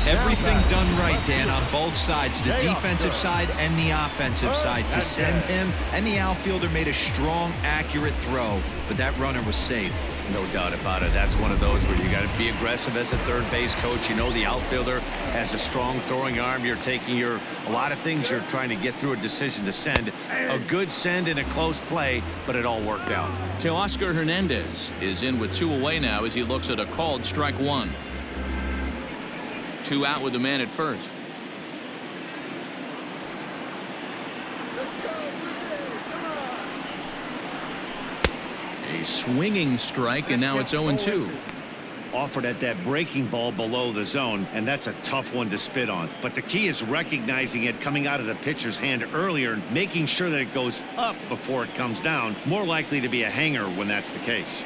Everything done right, Dan, on both sides, the defensive side and the offensive side. To send him, and the outfielder made a strong, accurate throw, but that runner was safe. No doubt about it. That's one of those where you got to be aggressive as a third base coach. You know the outfielder has a strong throwing arm. You're taking a lot of things you're trying to get through a decision to send. A good send in a close play, but it all worked out. Teoscar Hernandez is in with 2 away now as he looks at a called strike 1. 2 out with the man at first. A swinging strike, and now it's 0-2. Offered at that breaking ball below the zone, and that's a tough one to spit on. But the key is recognizing it coming out of the pitcher's hand earlier and making sure that it goes up before it comes down. More likely to be a hanger when that's the case.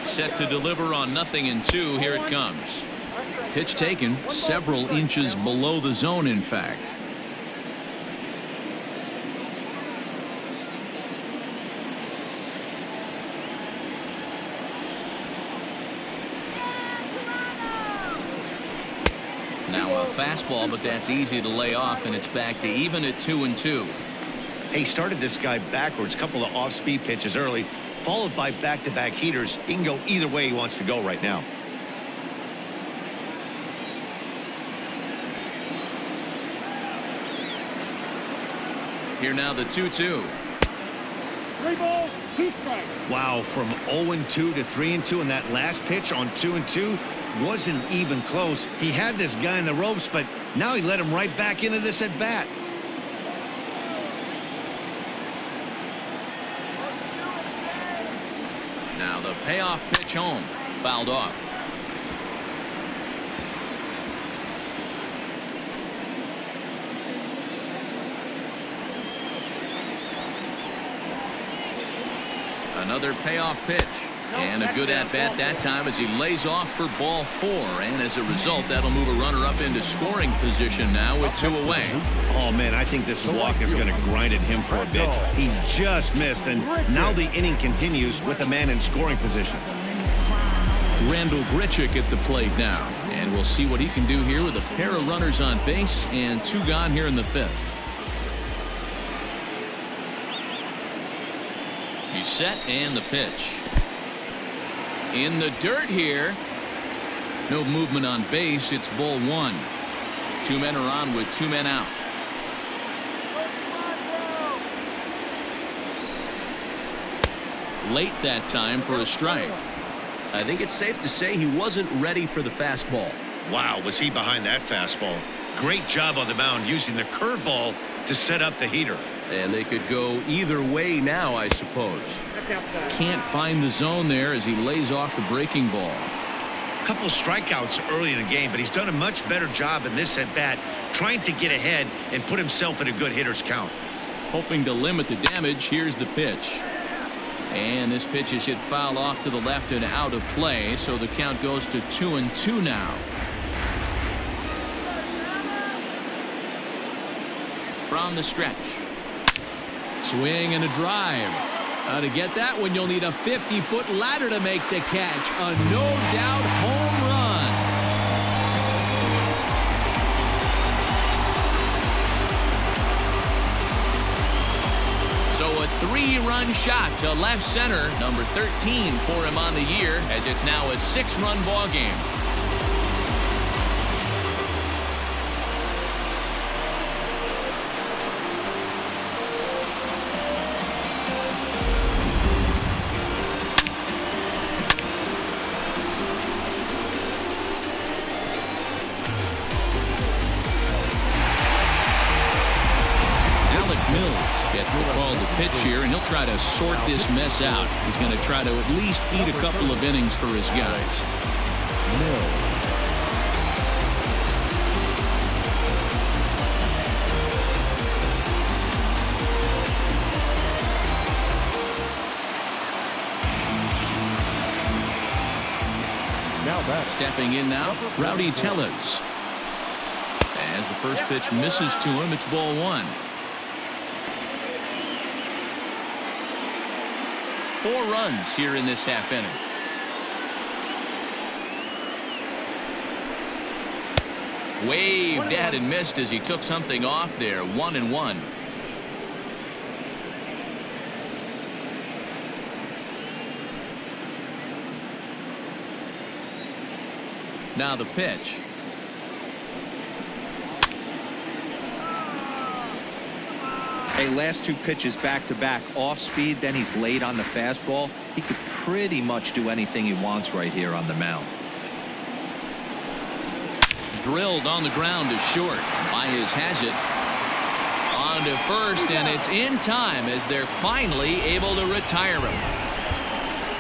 Set to deliver on 0-2. Here it comes. Pitch taken several inches below the zone, in fact. Now a fastball, but that's easy to lay off, and it's back to even at 2-2. He started this guy backwards, couple of off-speed pitches early, followed by back-to-back heaters. He can go either way he wants to go right now. Here now the 2-2. 3 balls, 2 strikes. Wow, from 0-2 to 3-2, and that last pitch on 2-2 wasn't even close. He had this guy in the ropes, but now he let him right back into this at bat. Now the payoff pitch home, fouled off. Another payoff pitch, and a good at-bat that time as he lays off for ball 4, and as a result that'll move a runner up into scoring position now with 2 away. Oh man, I think this walk is going to grind at him for a bit. He just missed, and now the inning continues with a man in scoring position. Randal Grichuk at the plate now, and we'll see what he can do here with a pair of runners on base and 2 gone here in the 5th. He's set, and the pitch. In the dirt here. No movement on base. It's ball 1. 2 men are on with 2 men out. Late that time for a strike. I think it's safe to say he wasn't ready for the fastball. Wow, was he behind that fastball? Great job on the mound using the curveball to set up the heater. And they could go either way now, I suppose. Can't find the zone there as he lays off the breaking ball. Couple strikeouts early in the game, but he's done a much better job in this at bat, trying to get ahead and put himself in a good hitter's count. Hoping to limit the damage. Here's the pitch. And this pitch is hit foul off to the left and out of play, so the count goes to 2-2 now. From the stretch. Swing and a drive. To get that one, you'll need a 50-foot ladder to make the catch. A no-doubt home run. So a 3-run shot to left center, number 13 for him on the year, as it's now a 6-run ball game. Pitch here, and he'll try to sort this mess out. He's going to try to at least eat a couple of innings for his guys. Now back. Stepping in now, Rowdy Tellez. As the first pitch misses to him, it's ball 1. 4 runs here in this half inning. Waved at and missed as he took something off there. 1-1. Now the pitch. Hey, last 2 pitches back-to-back, off speed, then he's late on the fastball. He could pretty much do anything he wants right here on the mound. Drilled on the ground to short. Baez has it. On to first, and it's in time as they're finally able to retire him.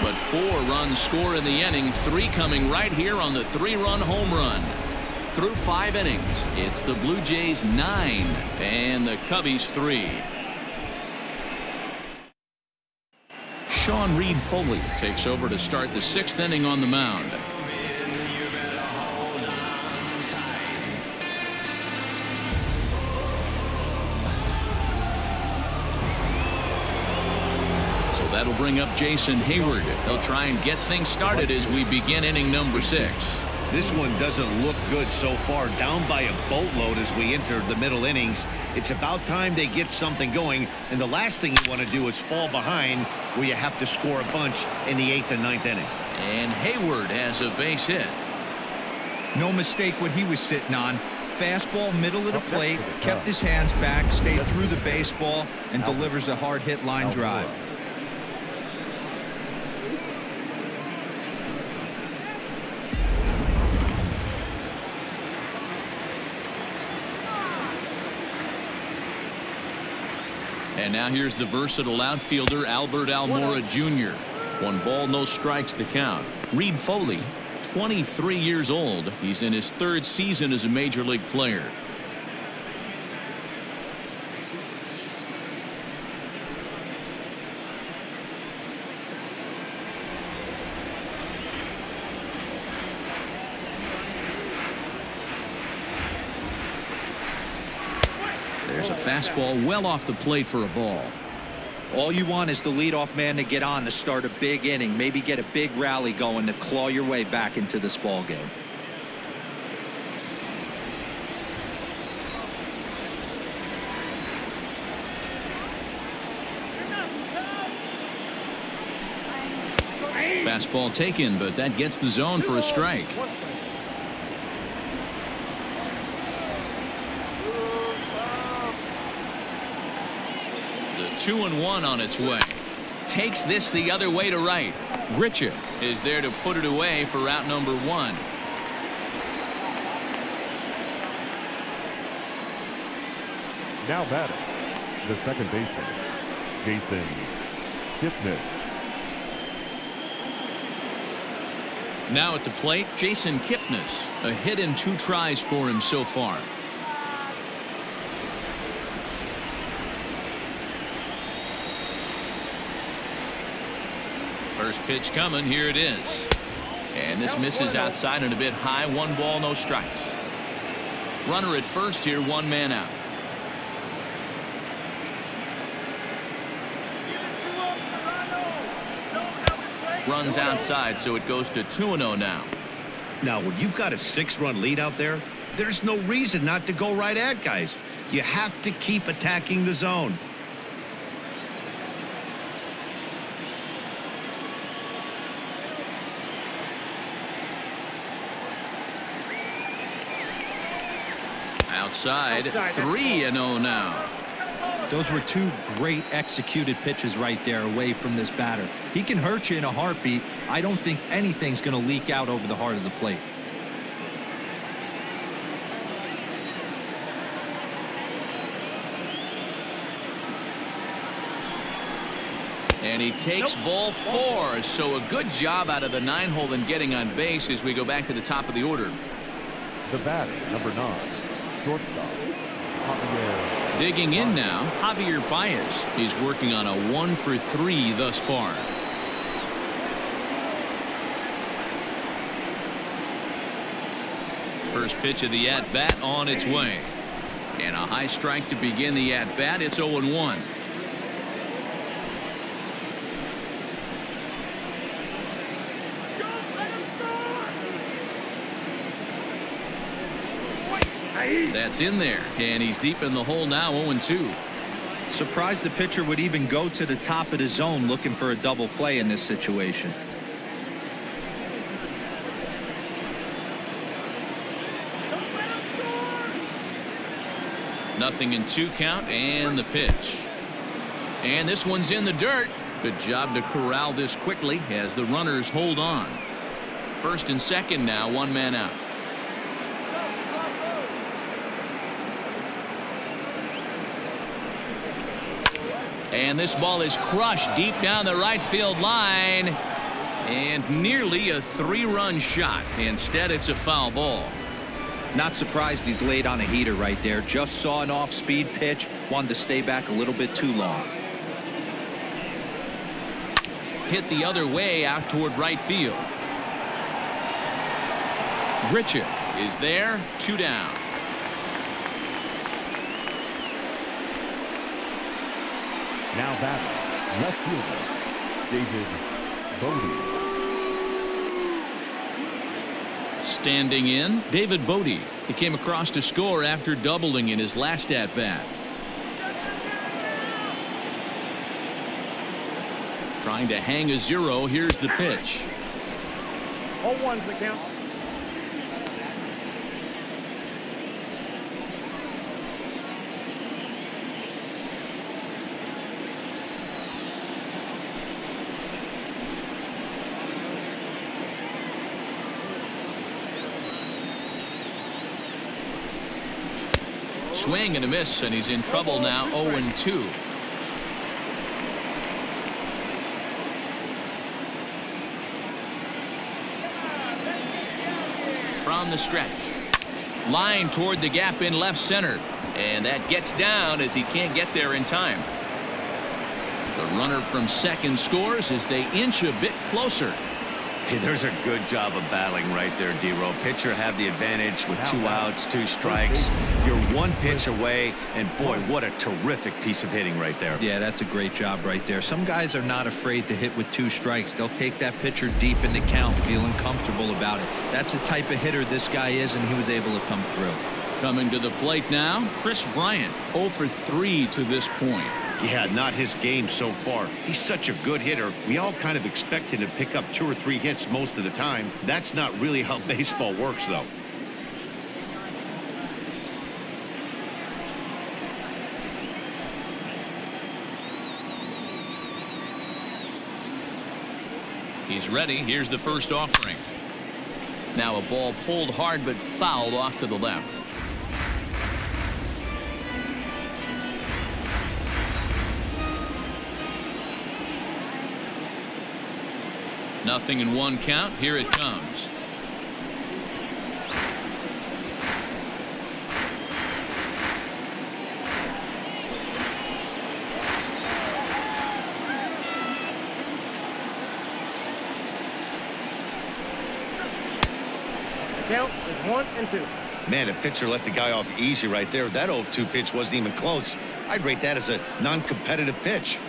But 4 runs score in the inning, 3 coming right here on the 3-run home run. Through 5 innings, it's the Blue Jays 9 and the Cubbies 3. Sean Reed Foley takes over to start the 6th inning on the mound. That'll bring up Jason Hayward. He'll try and get things started as we begin inning number 6. This one doesn't look good so far. Down by a boatload as we enter the middle innings. It's about time they get something going, and the last thing you want to do is fall behind where you have to score a bunch in the 8th and 9th inning. And Hayward has a base hit. No mistake what he was sitting on. Fastball, middle of the plate, kept his hands back, stayed through the baseball, and delivers a hard hit line drive. And now here's the versatile outfielder Albert Almora Jr. 1 ball, no strikes the count. Reed Foley, 23 years old. He's in his 3rd season as a major league player. There's a fastball well off the plate for a ball. All you want is the leadoff man to get on to start a big inning, maybe get a big rally going to claw your way back into this ball game. Fastball taken, but that gets the zone for a strike. The 2-1 on its way. Takes this the other way to right. Grichuk is there to put it away for route number 1. Now batting, the second baseman, Jansen. Now at the plate, Jason Kipnis. A hit and 2 tries for him so far. First pitch coming. Here it is. And this misses outside and a bit high. 1 ball, no strikes. Runner at first here, 1 man out. Runs outside, so it goes to 2-0 now. Now, when you've got a 6-run lead out there, there's no reason not to go right at guys. You have to keep attacking the zone. Outside, 3-0 now. Those were 2 great executed pitches right there away from this batter. He can hurt you in a heartbeat. I don't think anything's going to leak out over the heart of the plate. And he takes ball 4. So a good job out of the 9-hole in getting on base as we go back to the top of the order. The batter, number 9, shortstop. Digging in now, Javier Baez. He's working on a 1 for 3 thus far. First pitch of the at-bat on its way. And a high strike to begin the at-bat. It's 0-1. That's in there, and he's deep in the hole now, 0-2. Surprised the pitcher would even go to the top of the zone looking for a double play in this situation. Nothing in 2 count, and the pitch. And this one's in the dirt. Good job to corral this quickly as the runners hold on. First and second now, 1 man out. And this ball is crushed deep down the right field line. And nearly a 3-run shot. Instead, it's a foul ball. Not surprised he's laid on a heater right there. Just saw an off-speed pitch. Wanted to stay back a little bit too long. Hit the other way out toward right field. Grichuk is there, 2 down. Now batting, left fielder, David Bodie. Standing in, David Bodie. He came across to score after doubling in his last at-bat. Trying to hang a 0. Here's the pitch. 0-1's the count. Swing and a miss, and he's in trouble now, 0-2. From the stretch. Line toward the gap in left center. And that gets down as he can't get there in time. The runner from second scores as they inch a bit closer. Hey, there's a good job of battling right there, D-Row. Pitcher had the advantage with 2 outs, 2 strikes. You're 1 pitch away, and boy, what a terrific piece of hitting right there. Yeah, that's a great job right there. Some guys are not afraid to hit with 2 strikes. They'll take that pitcher deep in the count, feeling comfortable about it. That's the type of hitter this guy is, and he was able to come through. Coming to the plate now, Kris Bryant, 0 for 3 to this point. Yeah, not his game so far. He's such a good hitter. We all kind of expect him to pick up 2 or 3 hits most of the time. That's not really how baseball works, though. He's ready. Here's the first offering. Now a ball pulled hard but fouled off to the left. Nothing in 1 count. Here it comes. Count is 1 and 2. Man, the pitcher let the guy off easy right there. That 0-2 pitch wasn't even close. I'd rate that as a non-competitive pitch.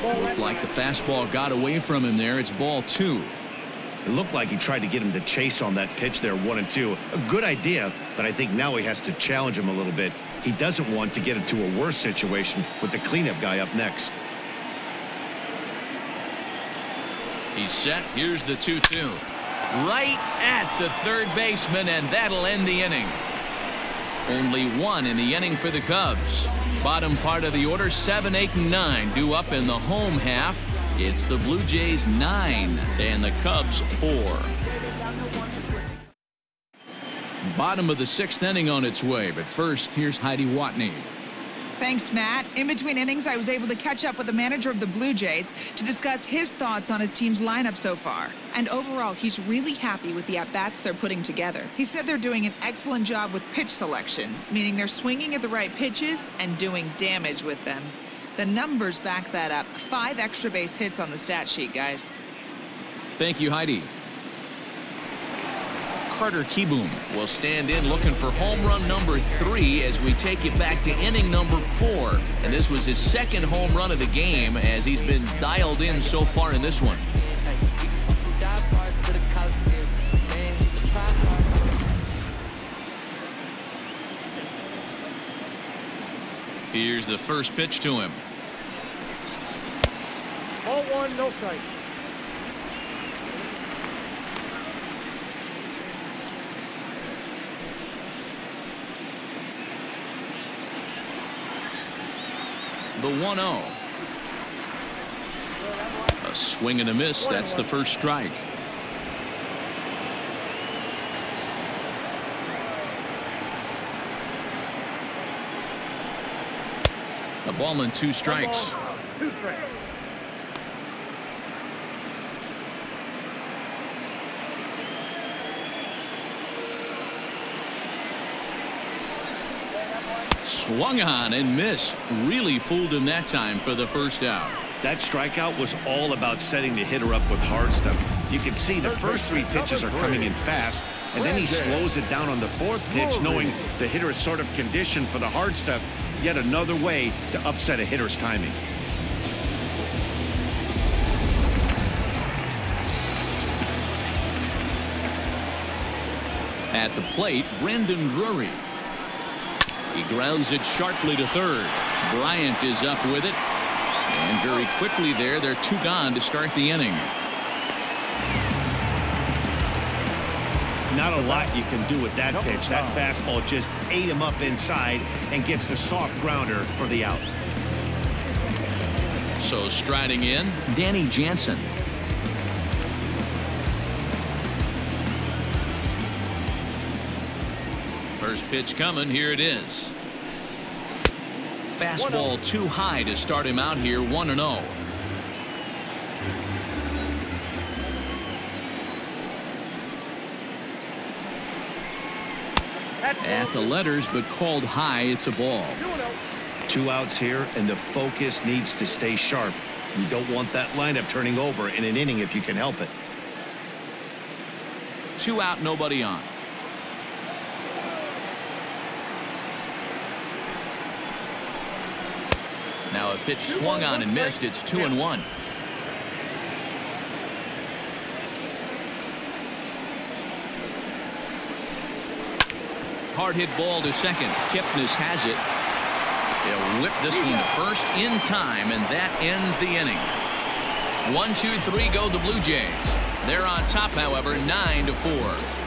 Looked like the fastball got away from him there. It's ball 2. It looked like he tried to get him to chase on that pitch there, 1-2. A good idea, but I think now he has to challenge him a little bit. He doesn't want to get into a worse situation with the cleanup guy up next. He's set. Here's the 2-2. Right at the third baseman, and that'll end the inning. Only 1 in the inning for the Cubs. Bottom part of the order, 7, 8, and 9 due up in the home half. It's the Blue Jays 9 and the Cubs 4. Bottom of the 6th inning on its way, but first, here's Heidi Watney. Thanks, Matt. In between innings, I was able to catch up with the manager of the Blue Jays to discuss his thoughts on his team's lineup so far. And overall, he's really happy with the at-bats they're putting together. He said they're doing an excellent job with pitch selection, meaning they're swinging at the right pitches and doing damage with them. The numbers back that up. 5 extra base hits on the stat sheet, guys. Thank you, Heidi. Carter Kieboom will stand in looking for home run number 3 as we take it back to inning number 4. And this was his second home run of the game as he's been dialed in so far in this one. Here's the first pitch to him. Ball 1, no strike. The 1-0. A swing and a miss. That's the first strike. A ball and 2 strikes. 2 strikes. Swung on and missed. Really fooled him that time for the first out. That strikeout was all about setting the hitter up with hard stuff. You can see the first 3 pitches are coming in fast, and then he slows it down on the 4th pitch, knowing the hitter is sort of conditioned for the hard stuff. Yet another way to upset a hitter's timing. At the plate, Brandon Drury. He grounds it sharply to third. Bryant is up with it. And very quickly they're 2 gone to start the inning. Not a lot you can do with that pitch. That fastball just ate him up inside and gets the soft grounder for the out. So striding in, Danny Jansen. First pitch coming. Here it is. Fastball too high to start him out here. 1-0. At the letters, but called high. It's a ball. 2 outs here, and the focus needs to stay sharp. You don't want that lineup turning over in an inning if you can help it. 2 out, nobody on. Now a pitch swung on and missed. It's 2-1. Hard hit ball to second. Kipnis has it. They'll whip this one to first in time, and that ends the inning. 1-2-3 go the Blue Jays. They're on top, however, 9-4.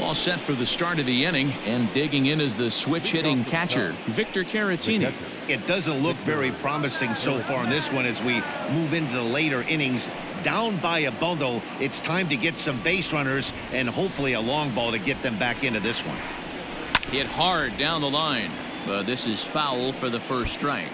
All set for the start of the inning, and digging in is the switch hitting catcher, Victor Keratsini. It doesn't look very promising so far in this one as we move into the later innings. Down by a bundle, it's time to get some base runners and hopefully a long ball to get them back into this one. Hit hard down the line, but this is foul for the first strike.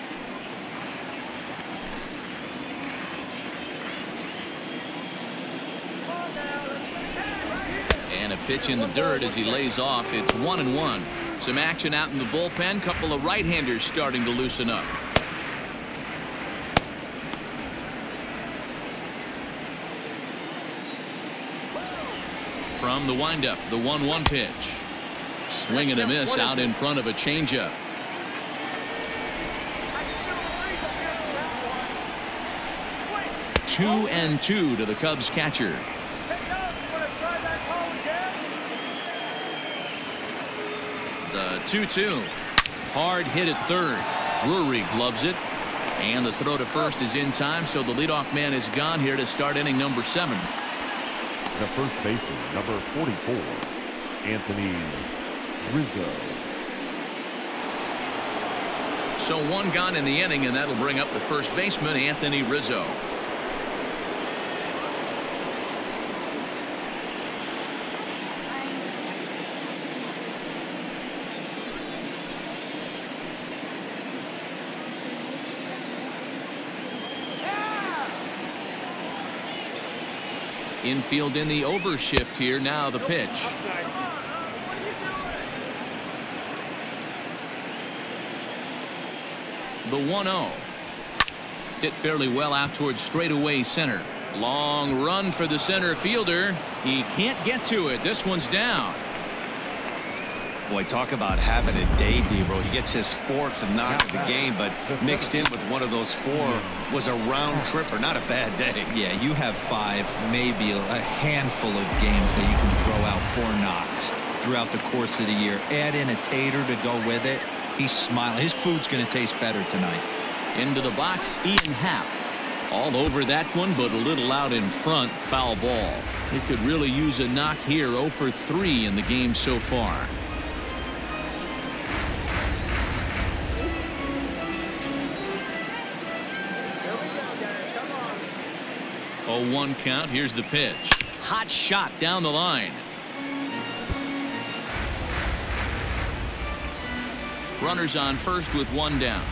And a pitch in the dirt as he lays off. It's 1-1. Some action out in the bullpen. Couple of right-handers starting to loosen up. From the windup, the 1-1 pitch. Swing and a miss out in front of a changeup. 2-2 to the Cubs catcher. The 2-2. Hard hit at third. Drury gloves it. And the throw to first is in time, so the leadoff man is gone here to start inning number 7. The first baseman, number 44, Anthony Rizzo. So 1 gone in the inning, and that'll bring up the first baseman, Anthony Rizzo. Infield in the overshift here. Now the pitch. The 1-0. Hit fairly well out towards straightaway center. Long run for the center fielder. He can't get to it. This one's down. Boy, talk about having a day, D-Bro. He gets his 4th knock of the game, but mixed in with one of those 4 was a round tripper. Not a bad day. Yeah, you have 5, maybe a handful of games that you can throw out 4 knocks throughout the course of the year. Add in a tater to go with it. He's smiling. His food's going to taste better tonight. Into the box, Ian Happ. All over that one, but a little out in front. Foul ball. He could really use a knock here. 0 for 3 in the game so far. 0-1 count. Here's the pitch. Hot shot down the line. Runners on first with 1 down.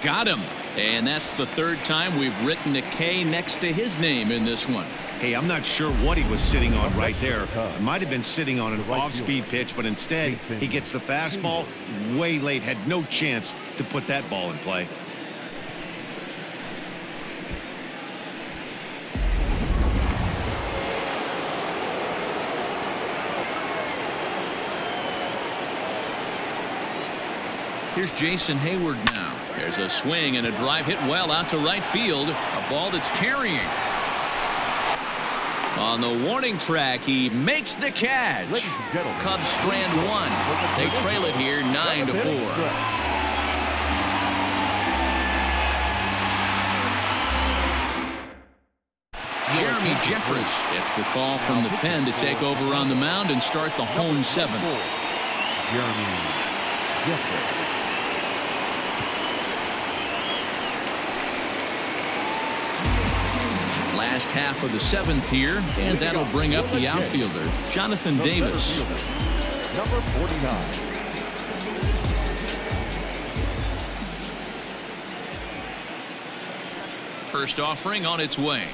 Got him. And that's the 3rd time we've written a K next to his name in this one. Hey, I'm not sure what he was sitting on right there. It might have been sitting on an off-speed pitch, but instead he gets the fastball way late. Had no chance to put that ball in play. Here's Jason Hayward now. There's a swing and a drive hit well out to right field. A ball that's carrying. On the warning track, he makes the catch. Cubs strand 1. They trail it here 9-4. Jeremy Jeffress gets the call from the pen to take over on the mound and start the home 7th. Jeremy Jeffress. Last half of the 7th here, and that'll bring up the outfielder, Jonathan Davis. Number 49. First offering on its way.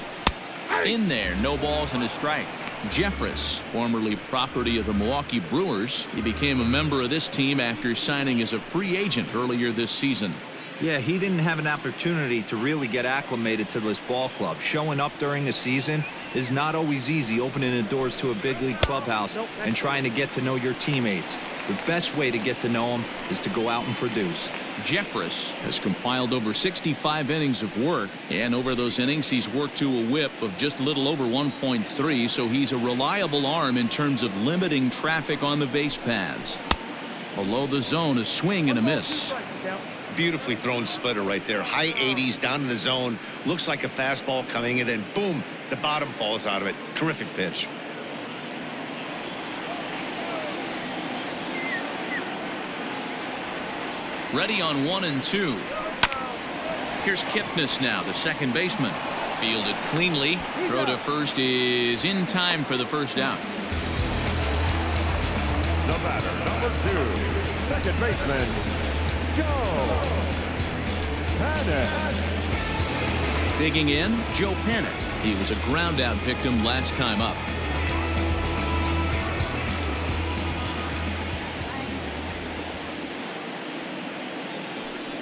In there, no balls and a strike. Jeffress, formerly property of the Milwaukee Brewers, he became a member of this team after signing as a free agent earlier this season. Yeah, he didn't have an opportunity to really get acclimated to this ball club. Showing up during the season is not always easy, opening the doors to a big league clubhouse and trying to get to know your teammates. The best way to get to know them is to go out and produce. Jeffress has compiled over 65 innings of work, and over those innings he's worked to a whip of just a little over 1.3, so he's a reliable arm in terms of limiting traffic on the base paths. Below the zone, a swing and a miss. Beautifully thrown splitter right there. High 80s down in the zone. Looks like a fastball coming, and then boom, the bottom falls out of it. Terrific pitch. Ready on 1 and 2. Here's Kipnis now, the second baseman. Fielded cleanly. Throw to first is in time for the first out. The batter, number 2, second baseman, Joe Panic. Digging in, Joe Panic. He was a ground out victim last time up.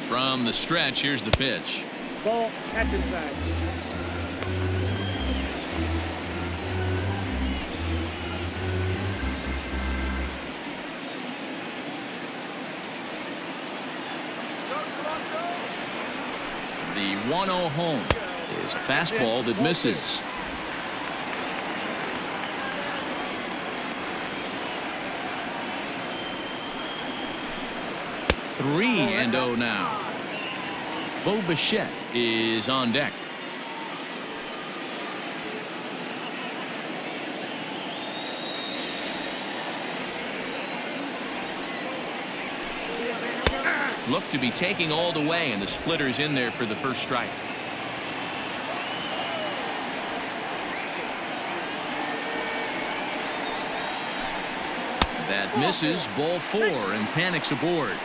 From the stretch, here's the pitch. Ball at inside. The 1-0 home is a fastball that misses. Three and 0 now. Bo Bichette is on deck. Look to be taking all the way, and the splitter's in there for the first strike. That misses. Ball 4, and Panic's aboard.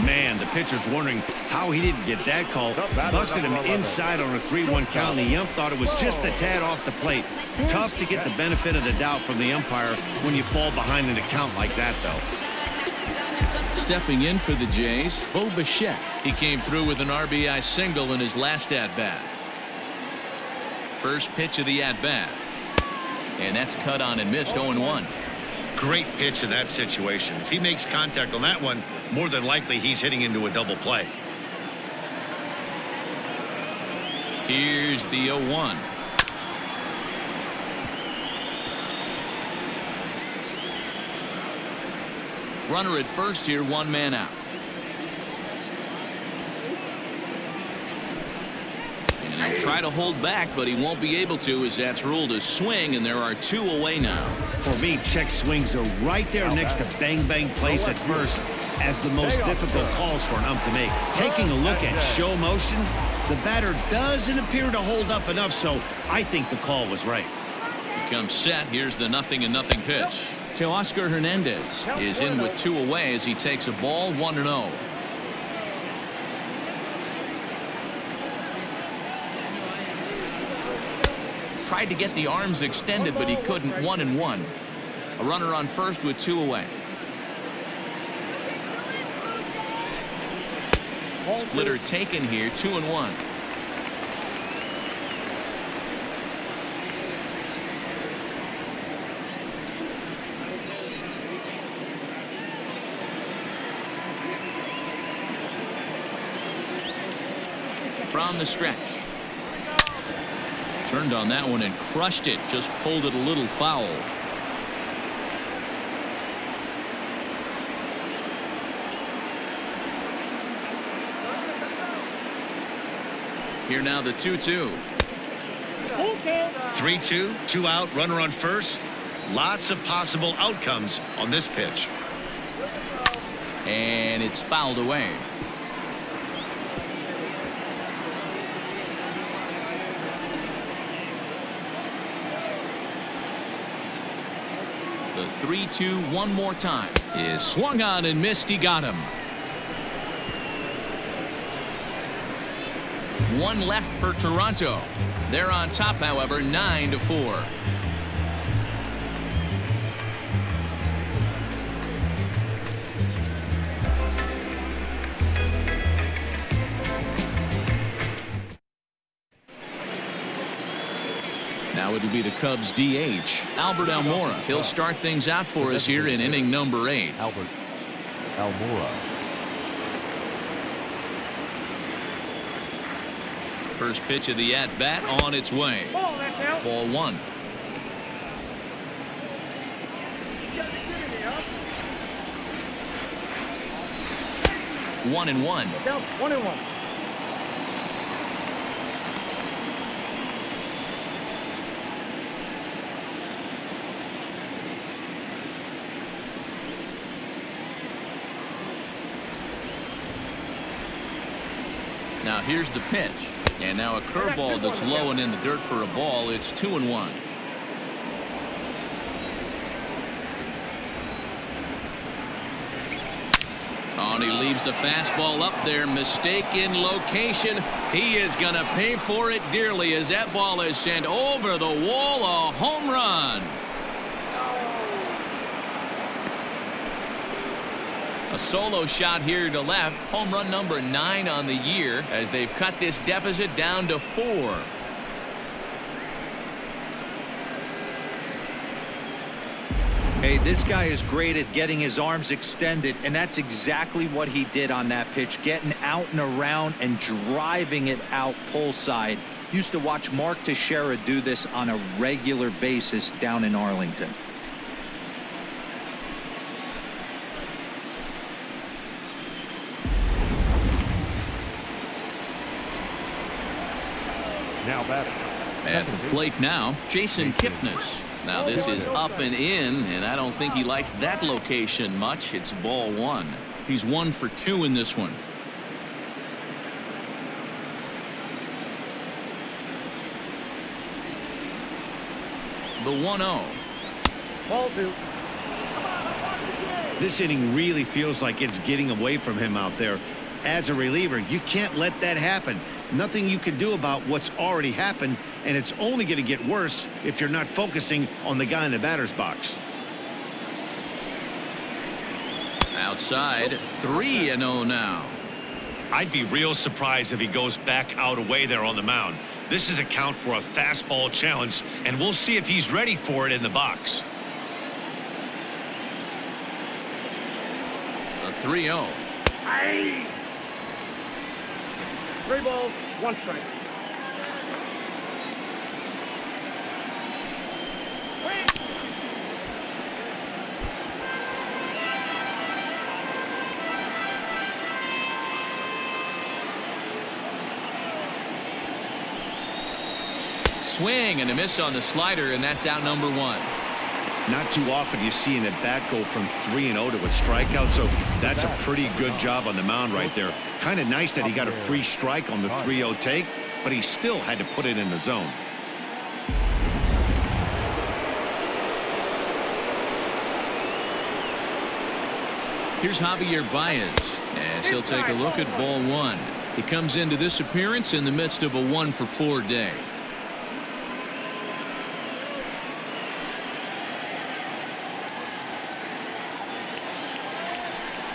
Man, the pitcher's wondering how he didn't get that call. Busted him inside on a 3-1 count, and the ump thought it was just a tad off the plate. Tough to get the benefit of the doubt from the umpire when you fall behind in a count like that, though. Stepping in for the Jays, Bo Bichette. He came through with an RBI single in his last at-bat. First pitch of the at-bat. And that's cut on and missed. 0-1. Great pitch in that situation. If he makes contact on that one, more than likely he's hitting into a double play. Here's the 0-1. Runner at first here, 1 man out. And he'll try to hold back, but he won't be able to, as that's ruled a swing, and there are 2 away now. For me, check swings are right there next to bang plays at first as the most difficult calls for an ump to make. Taking a look at show motion, the batter doesn't appear to hold up enough, so I think the call was right. He comes set. Here's the 0-0 pitch. Teoscar Hernandez is in with 2 away as he takes a ball, 1-0. Tried to get the arms extended, but he couldn't. 1-1. A runner on first with 2 away. Splitter taken here, 2-1. From the stretch. Turned on that one and crushed it. Just pulled it a little foul. Here now the 2-2. 3-2, 2 out, runner on first. Lots of possible outcomes on this pitch. And it's fouled away. The 3-2 one more time is swung on and missed. He got him. 1 left for Toronto. They're on top, however, 9-4. Now it'll be the Cubs DH, Albert Almora. He'll start things out for us here in inning number 8. Albert Almora. First pitch of the at-bat on its way. Ball 1. One and one. 1-1. Now here's the pitch. And now a curveball that's low and in the dirt for a ball. It's 2-1. Oh, and he leaves the fastball up there. Mistaken location. He is going to pay for it dearly as that ball is sent over the wall. A home run. A solo shot here to left. Home run number 9 on the year as they've cut this deficit down to 4. Hey, this guy is great at getting his arms extended, and that's exactly what he did on that pitch, getting out and around and driving it out pull side. Used to watch Mark Teixeira do this on a regular basis down in Arlington. Now batting. At the plate now, Jason Kipnis. Now this is up and in, and I don't think he likes that location much. It's ball 1. He's 1 for 2 in this one. The 1-0. Ball 2. This inning really feels like it's getting away from him out there. As a reliever, you can't let that happen. Nothing you can do about what's already happened, and it's only going to get worse if you're not focusing on the guy in the batter's box. Outside, 3-0 now. I'd be real surprised if he goes back out away there on the mound. This is a count for a fastball challenge, and we'll see if he's ready for it in the box. A 3-0. 3 balls, 1 strike. Swing and a miss on the slider, and that's out number 1. Not too often you see an at-bat go from 3-0 to a strikeout, so that's a pretty good job on the mound right there. Kind of nice that he got a free strike on the 3-0 take, but he still had to put it in the zone. Here's Javier Baez as he'll take a look at ball 1. He comes into this appearance in the midst of a 1-for-4 day.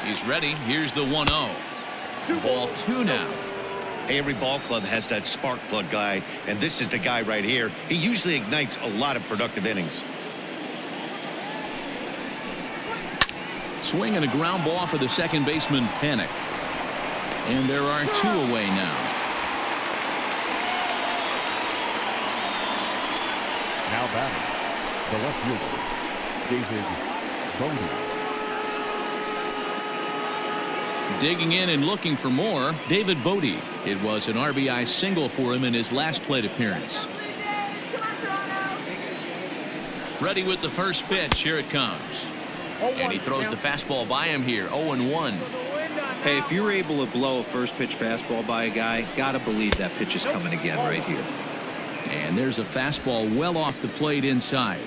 He's ready. Here's the 1-0. Ball 2 now. Hey, every ball club has that spark plug guy, and this is the guy right here. He usually ignites a lot of productive innings. Swing and a ground ball for the second baseman, Panic. And there are 2 away now. Now batting, the left fielder, David Sony. Digging in and looking for more, David Bodie. It was an RBI single for him in his last plate appearance. Ready with the first pitch. Here it comes. And he throws the fastball by him here. 0-1. Hey, if you're able to blow a first pitch fastball by a guy, gotta believe that pitch is coming again right here. And there's a fastball well off the plate inside.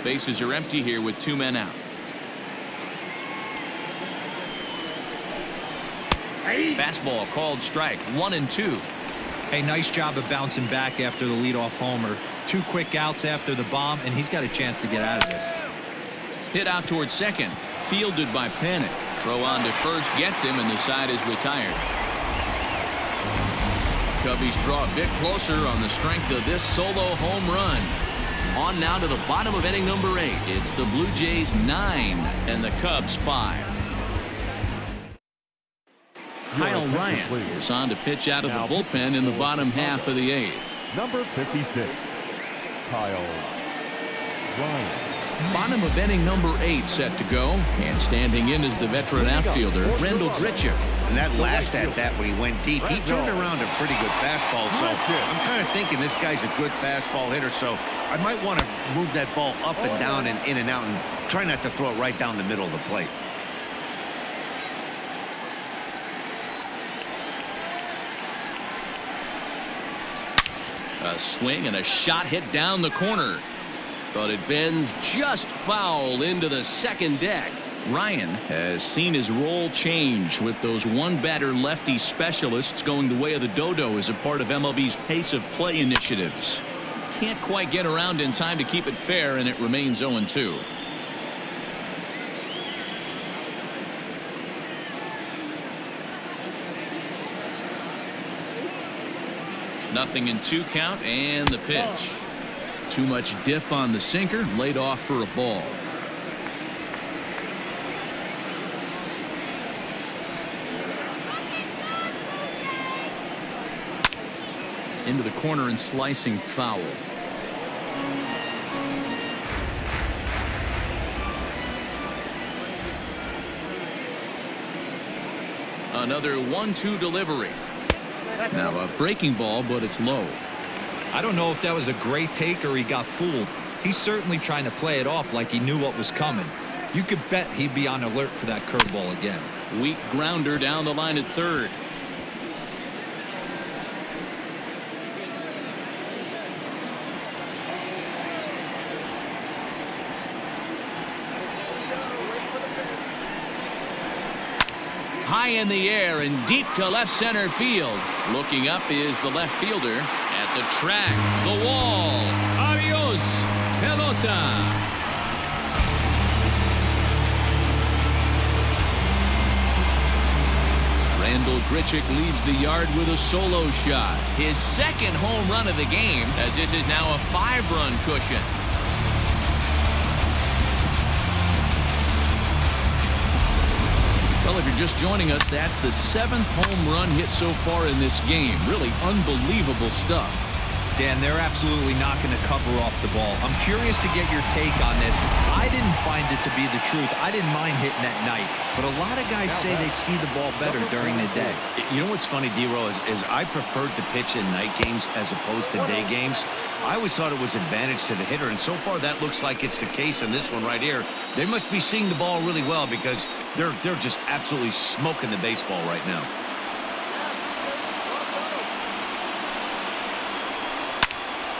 Bases are empty here with 2 men out. Fastball called strike. 1-2. Hey, nice job of bouncing back after the leadoff homer. 2 quick outs after the bomb, and he's got a chance to get out of this. Hit out towards second. Fielded by Panic. Throw on to first gets him, and the side is retired. Cubbies draw a bit closer on the strength of this solo home run. On now to the bottom of inning number 8. It's the Blue Jays 9 and the Cubs 5. Kyle Ryan is on to pitch out of the bullpen in the bottom half of the 8th. Number 56, Kyle Ryan. Bottom of inning number 8 set to go, and standing in is the veteran outfielder Randal Grichuk. And that last at-bat when he went deep, he turned around a pretty good fastball. So I'm kind of thinking this guy's a good fastball hitter, so I might want to move that ball up and down and in and out and try not to throw it right down the middle of the plate. A swing and a shot hit down the corner, but it bends just foul into the second deck. Ryan has seen his role change with those one-batter lefty specialists going the way of the dodo as a part of MLB's pace of play initiatives. Can't quite get around in time to keep it fair, and it remains 0-2. Nothing in 2 count, and the pitch. Too much dip on the sinker, laid off for a ball. Into the corner and slicing foul. Another 1-2 delivery. Now a breaking ball, but it's low. I don't know if that was a great take or he got fooled. He's certainly trying to play it off like he knew what was coming. You could bet he'd be on alert for that curveball again. Weak grounder down the line at third. high in the air and deep to left center field. Looking up is the left fielder at the track, the wall. Adios, pelota. Randal Grichuk leaves the yard with a solo shot. His second home run of the game, as this is now a 5-run cushion. Well, if you're just joining us, that's the 7th home run hit so far in this game. Really unbelievable stuff. Dan, they're absolutely not going to cover off the ball. I'm curious to get your take on this. I didn't find it to be the truth. I didn't mind hitting at night, but a lot of guys say they see the ball better during the day. You know what's funny, D-Row, is I preferred to pitch in night games as opposed to day games. I always thought it was advantage to the hitter, and so far that looks like it's the case in this one right here. They must be seeing the ball really well because they're just absolutely smoking the baseball right now.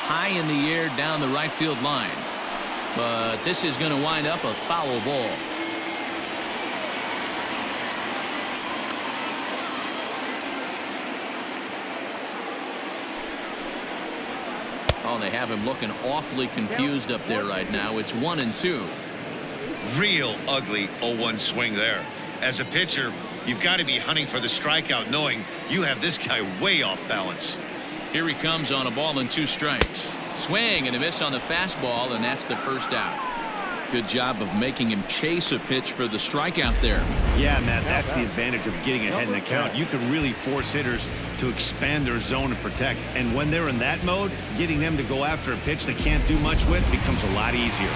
High in the air down the right field line. But this is going to wind up a foul ball. Oh, they have him looking awfully confused up there right now. It's 1-2. Real ugly 0-1 swing there. As a pitcher, you've got to be hunting for the strikeout, knowing you have this guy way off balance. Here he comes on a ball and 2 strikes. Swing and a miss on the fastball, and that's the first out. Good job of making him chase a pitch for the strikeout there. Yeah, Matt, that's the advantage of getting ahead in the count. You can really force hitters to expand their zone and protect. And when they're in that mode, getting them to go after a pitch they can't do much with becomes a lot easier.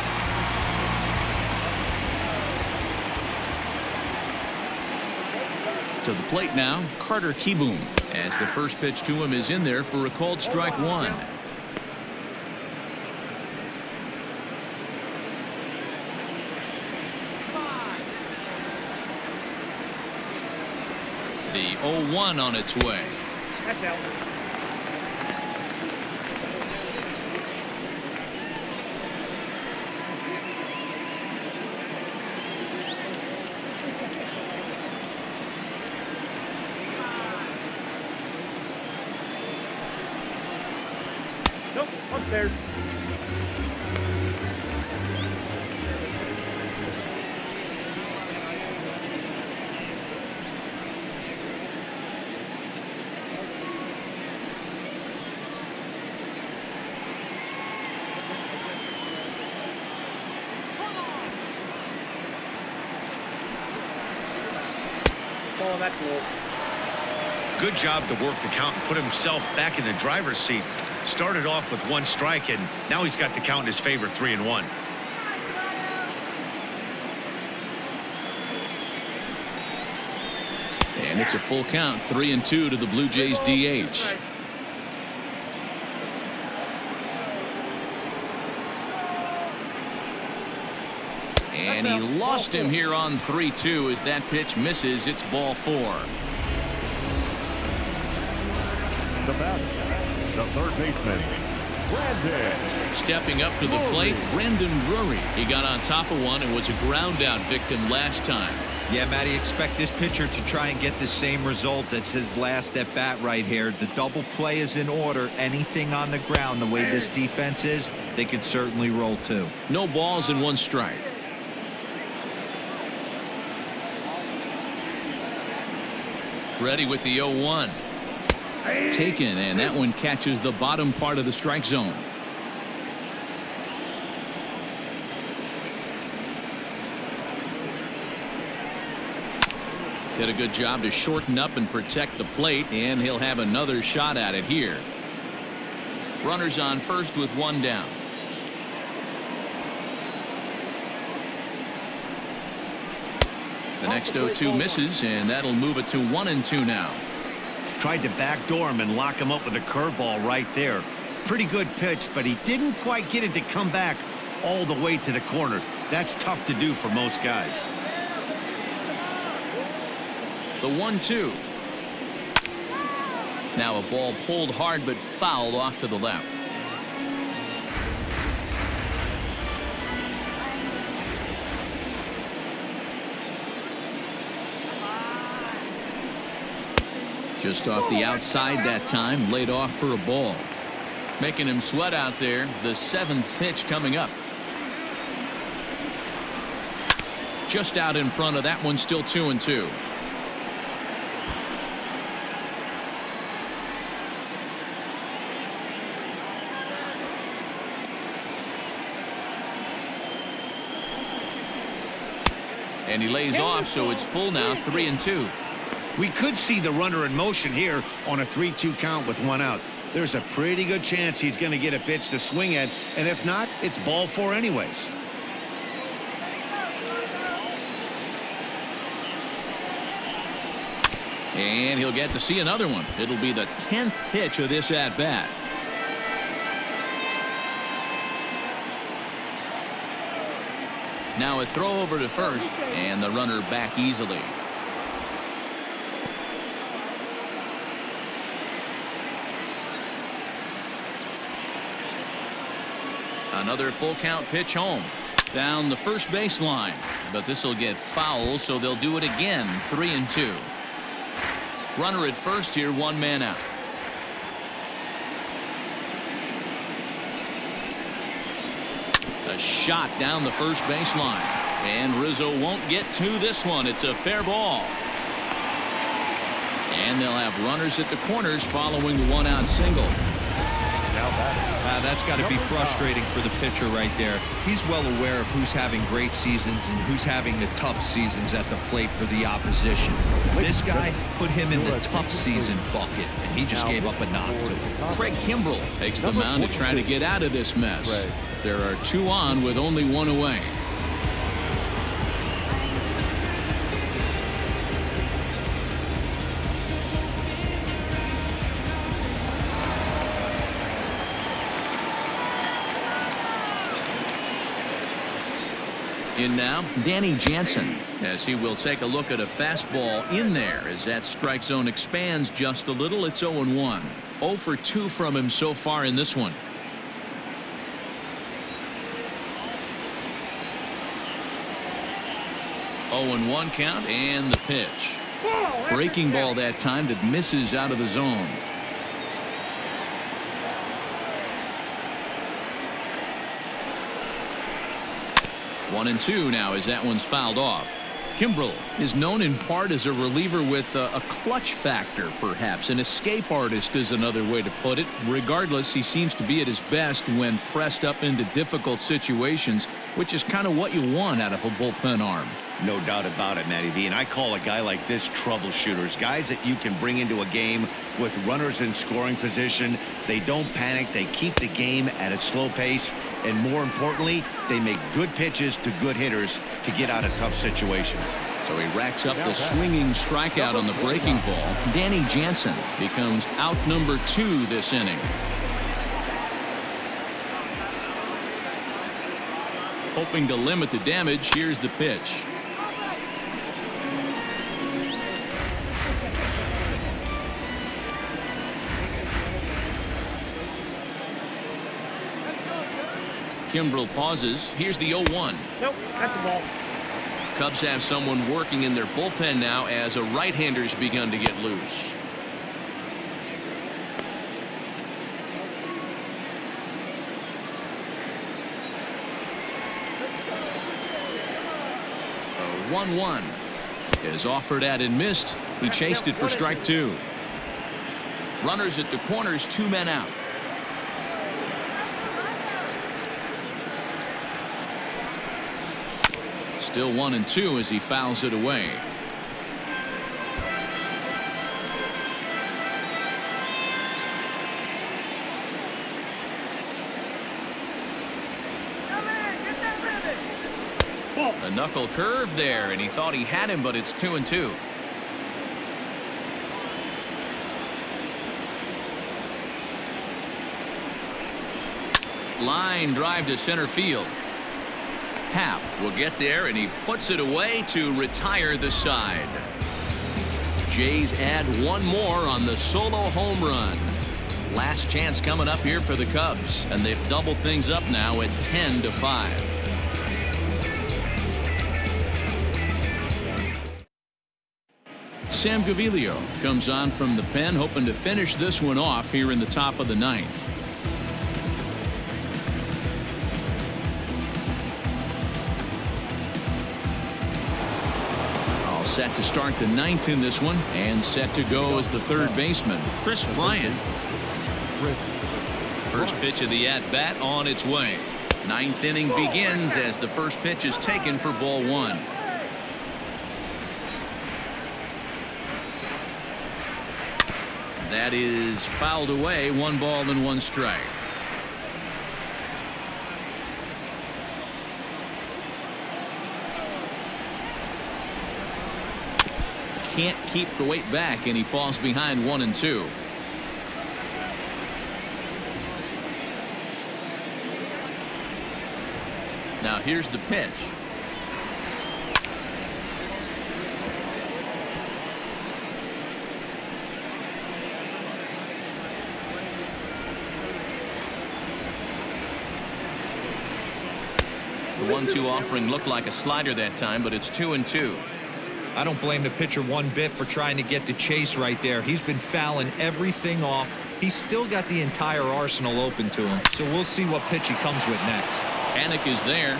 To the plate now, Carter Kieboom, as the first pitch to him is in there for a called strike 1. The 0-1 on its way. That's out. Nope, upstairs. Oh, that's cool. Good job to work the count and put himself back in the driver's seat. Started off with 1 strike, and now he's got the count in his favor, 3-1. And it's a full count, 3-2 to the Blue Jays DH. And he lost him here on 3-2 as that pitch misses. It's ball 4. The batter, the third baseman, Brandon. Stepping up to the plate, Randal Grichuk. He got on top of one and was a ground out victim last time. Yeah, Matty, expect this pitcher to try and get the same result. That's his last at bat right here. The double play is in order. Anything on the ground, the way this defense is, they could certainly roll 2. No balls and 1 strike. Ready with the 0-1. Taken, and that one catches the bottom part of the strike zone. Did a good job to shorten up and protect the plate, and he'll have another shot at it here. Runners on first with 1 down. The next 0-2 misses, and that'll move it to 1-2 now. Tried to backdoor him and lock him up with a curveball right there. Pretty good pitch, but he didn't quite get it to come back all the way to the corner. That's tough to do for most guys. The 1-2. Now a ball pulled hard but fouled off to the left. Just off the outside that time, laid off for a ball. Making him sweat out there. The 7th pitch coming up. Just out in front of that one, still 2-2. And he lays off, so it's full now, 3-2. We could see the runner in motion here on a 3-2 count with 1 out. There's a pretty good chance he's going to get a pitch to swing at, and if not, it's ball 4 anyways. And he'll get to see another one. It'll be the 10th pitch of this at-bat. Now a throw over to first, and the runner back easily. Another full count pitch home. Down the first baseline. But this will get foul, so they'll do it again. 3-2. Runner at first here, 1 man out. A shot down the first baseline. And Rizzo won't get to this one. It's a fair ball. And they'll have runners at the corners following the 1-out single. That's got to be frustrating for the pitcher right there. He's well aware of who's having great seasons and who's having the tough seasons at the plate for the opposition. This guy put him in the tough season bucket, and he just gave up a knock to him. Craig Kimbrell takes the mound to try to get out of this mess. There are 2 on with only 1 away. In now, Danny Jansen, as he will take a look at a fastball in there as that strike zone expands just a little. It's 0-1. 0 for 2 from him so far in this one. Oh, 0-1 count and the pitch. Breaking ball that time that misses out of the zone. One and 2 now as that one's fouled off. Kimbrell is known in part as a reliever with a clutch factor, perhaps. An escape artist is another way to put it. Regardless, he seems to be at his best when pressed up into difficult situations, which is kind of what you want out of a bullpen arm. No doubt about it, Matty V. And I call a guy like this troubleshooters. Guys that you can bring into a game with runners in scoring position. They don't panic. They keep the game at a slow pace. And more importantly, they make good pitches to good hitters to get out of tough situations. So he racks up the swinging strikeout on the breaking ball. Danny Jansen becomes out number 2 this inning. Hoping to limit the damage, here's the pitch. Kimbrell pauses. Here's the 0-1. Nope, that's the ball. Cubs have someone working in their bullpen now as a right-hander's begun to get loose. A 1-1 is offered at and missed. He chased it for strike 2. Runners at the corners, 2 men out. Still 1 and 2 as he fouls it away. A knuckle curve there, and he thought he had him, but it's 2 and 2. Line drive to center field. Happ will get there, and he puts it away to retire the side. Jays add 1 more on the solo home run. Last chance coming up here for the Cubs, and they've doubled things up now at 10-5. Sam Gaviglio comes on from the pen, hoping to finish this one off here in the top of the ninth. All set to start the ninth in this one, and set to go as the third baseman, Chris Bryant. First pitch of the at-bat on its way. Ninth inning begins as the first pitch is taken for ball one. That is fouled away. 1 ball and 1 strike. Can't keep the weight back, and he falls behind 1-2. Now here's the pitch. The 1-2 offering looked like a slider that time, but it's 2-2. I don't blame the pitcher one bit for trying to get the chase right there. He's been fouling everything off. He's still got the entire arsenal open to him, so we'll see what pitch he comes with next. Panic is there.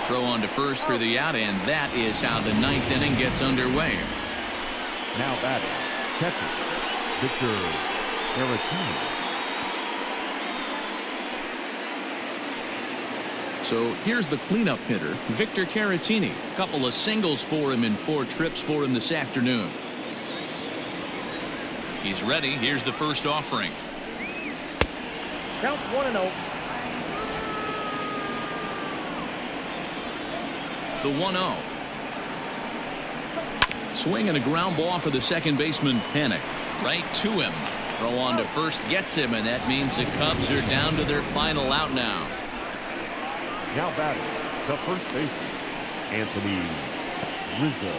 Throw on to first for the out, and that is how the ninth inning gets underway. Now batting, catcher, Victor Keratsini. So here's the cleanup hitter, Victor Keratsini. A couple of singles for him in 4 trips for him this afternoon. He's ready. Here's the first offering. Count 1-0. The 1-0. Swing and a ground ball for the second baseman, Panic. Right to him. Throw on to first gets him, and that means the Cubs are down to their final out now. Now batting, the first baseman, Anthony Rizzo.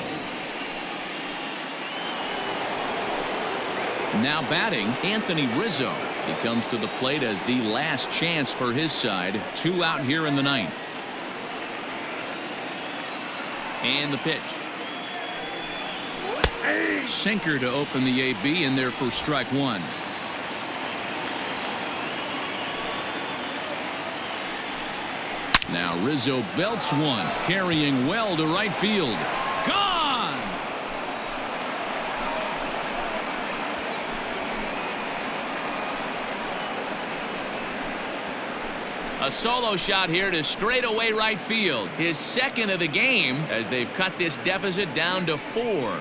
Now batting, Anthony Rizzo. He comes to the plate as the last chance for his side. 2 out here in the ninth. And the pitch. Sinker to open the AB, and there for strike 1. Now Rizzo belts one, carrying well to right field. Gone! A solo shot here to straightaway right field. His second of the game as they've cut this deficit down to 4.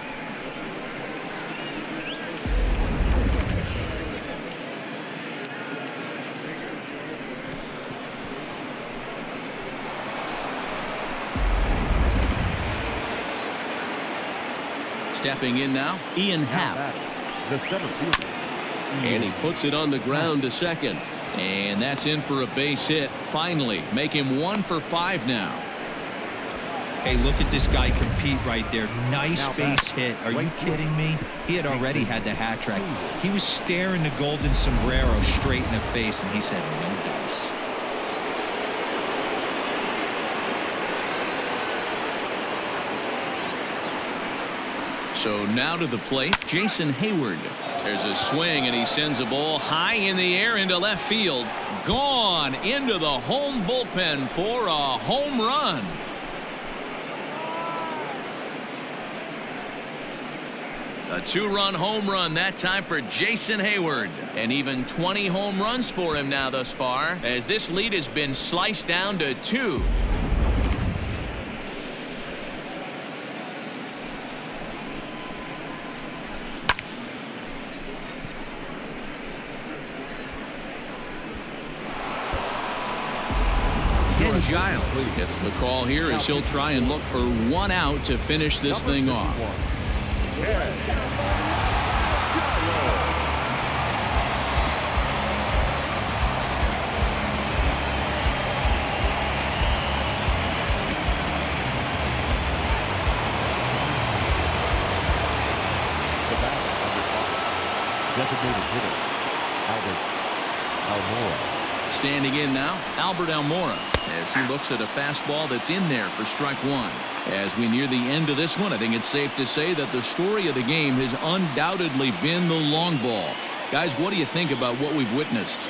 Stepping in now, Ian Happ. The center fielder. And he puts it on the ground to second. And that's in for a base hit. Finally, make him 1 for 5 now. Hey, look at this guy compete right there. Nice base hit. Are you kidding me? He had already had the hat trick. He was staring the golden sombrero straight in the face, and he said, no dice. So now to the plate, Jason Hayward. There's a swing, and he sends a ball high in the air into left field. Gone into the home bullpen for a home run. A 2-run home run that time for Jason Hayward. And even 20 home runs for him now thus far, as this lead has been sliced down to 2. Giles gets the call here as he'll try and look for 1 out to finish this thing off. Designated hitter, Almora. Standing in now, Albert Almora. as he looks at a fastball that's in there for strike one. As we near the end of this one, I think it's safe to say that the story of the game has undoubtedly been the long ball. Guys, what do you think about what we've witnessed?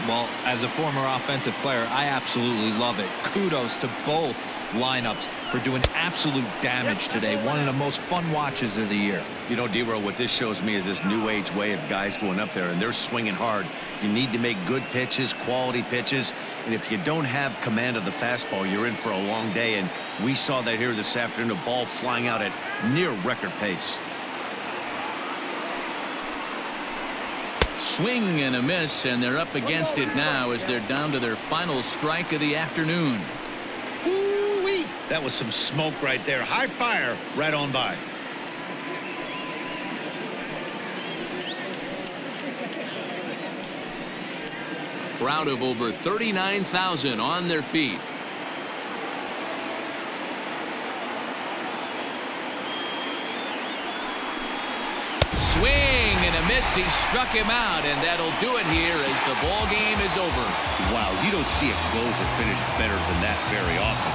Well, as a former offensive player, I absolutely love it. Kudos to both lineups for doing absolute damage today. One of the most fun watches of the year. You know, D-Row, what this shows me is this new age way of guys going up there, and they're swinging hard. You need to make good pitches, quality pitches, and if you don't have command of the fastball, you're in for a long day, and we saw that here this afternoon, a ball flying out at near record pace. Swing and a miss, and they're up against it now as they're down to their final strike of the afternoon. Woo-wee. That was some smoke right there. High fire right on by. Crowd of over 39,000 on their feet. Swing and a miss. He struck him out, and that'll do it here as the ball game is over. Wow, you don't see a closer finish better than that very often.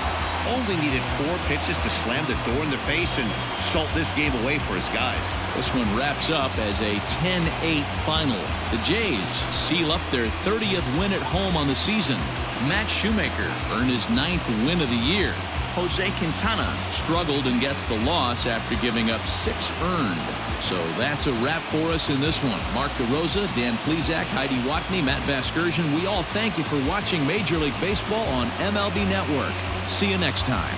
Only needed 4 pitches to slam the door in their face and salt this game away for his guys. This one wraps up as a 10-8 final. The Jays seal up their 30th win at home on the season. Matt Shoemaker earned his 9th win of the year. Jose Quintana struggled and gets the loss after giving up 6 earned. So that's a wrap for us in this one. Mark DeRosa, Dan Plesac, Heidi Watney, Matt Vasgersian, we all thank you for watching Major League Baseball on MLB Network. See you next time.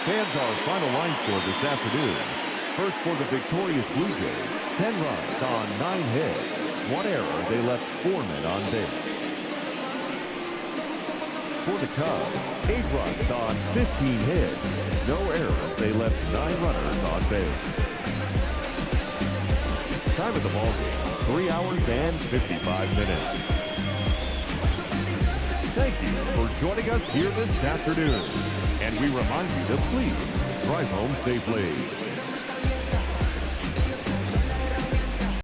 Fans, our final line score this afternoon. First for the victorious Blue Jays, 10 runs on 9 hits. 1 error, they left 4 men on base. For the Cubs, 8 runs on 15 hits. No errors, they left 9 runners on base. Time of the ballgame, 3 hours and 55 minutes. Thank you for joining us here this afternoon. And we remind you to please drive home safely.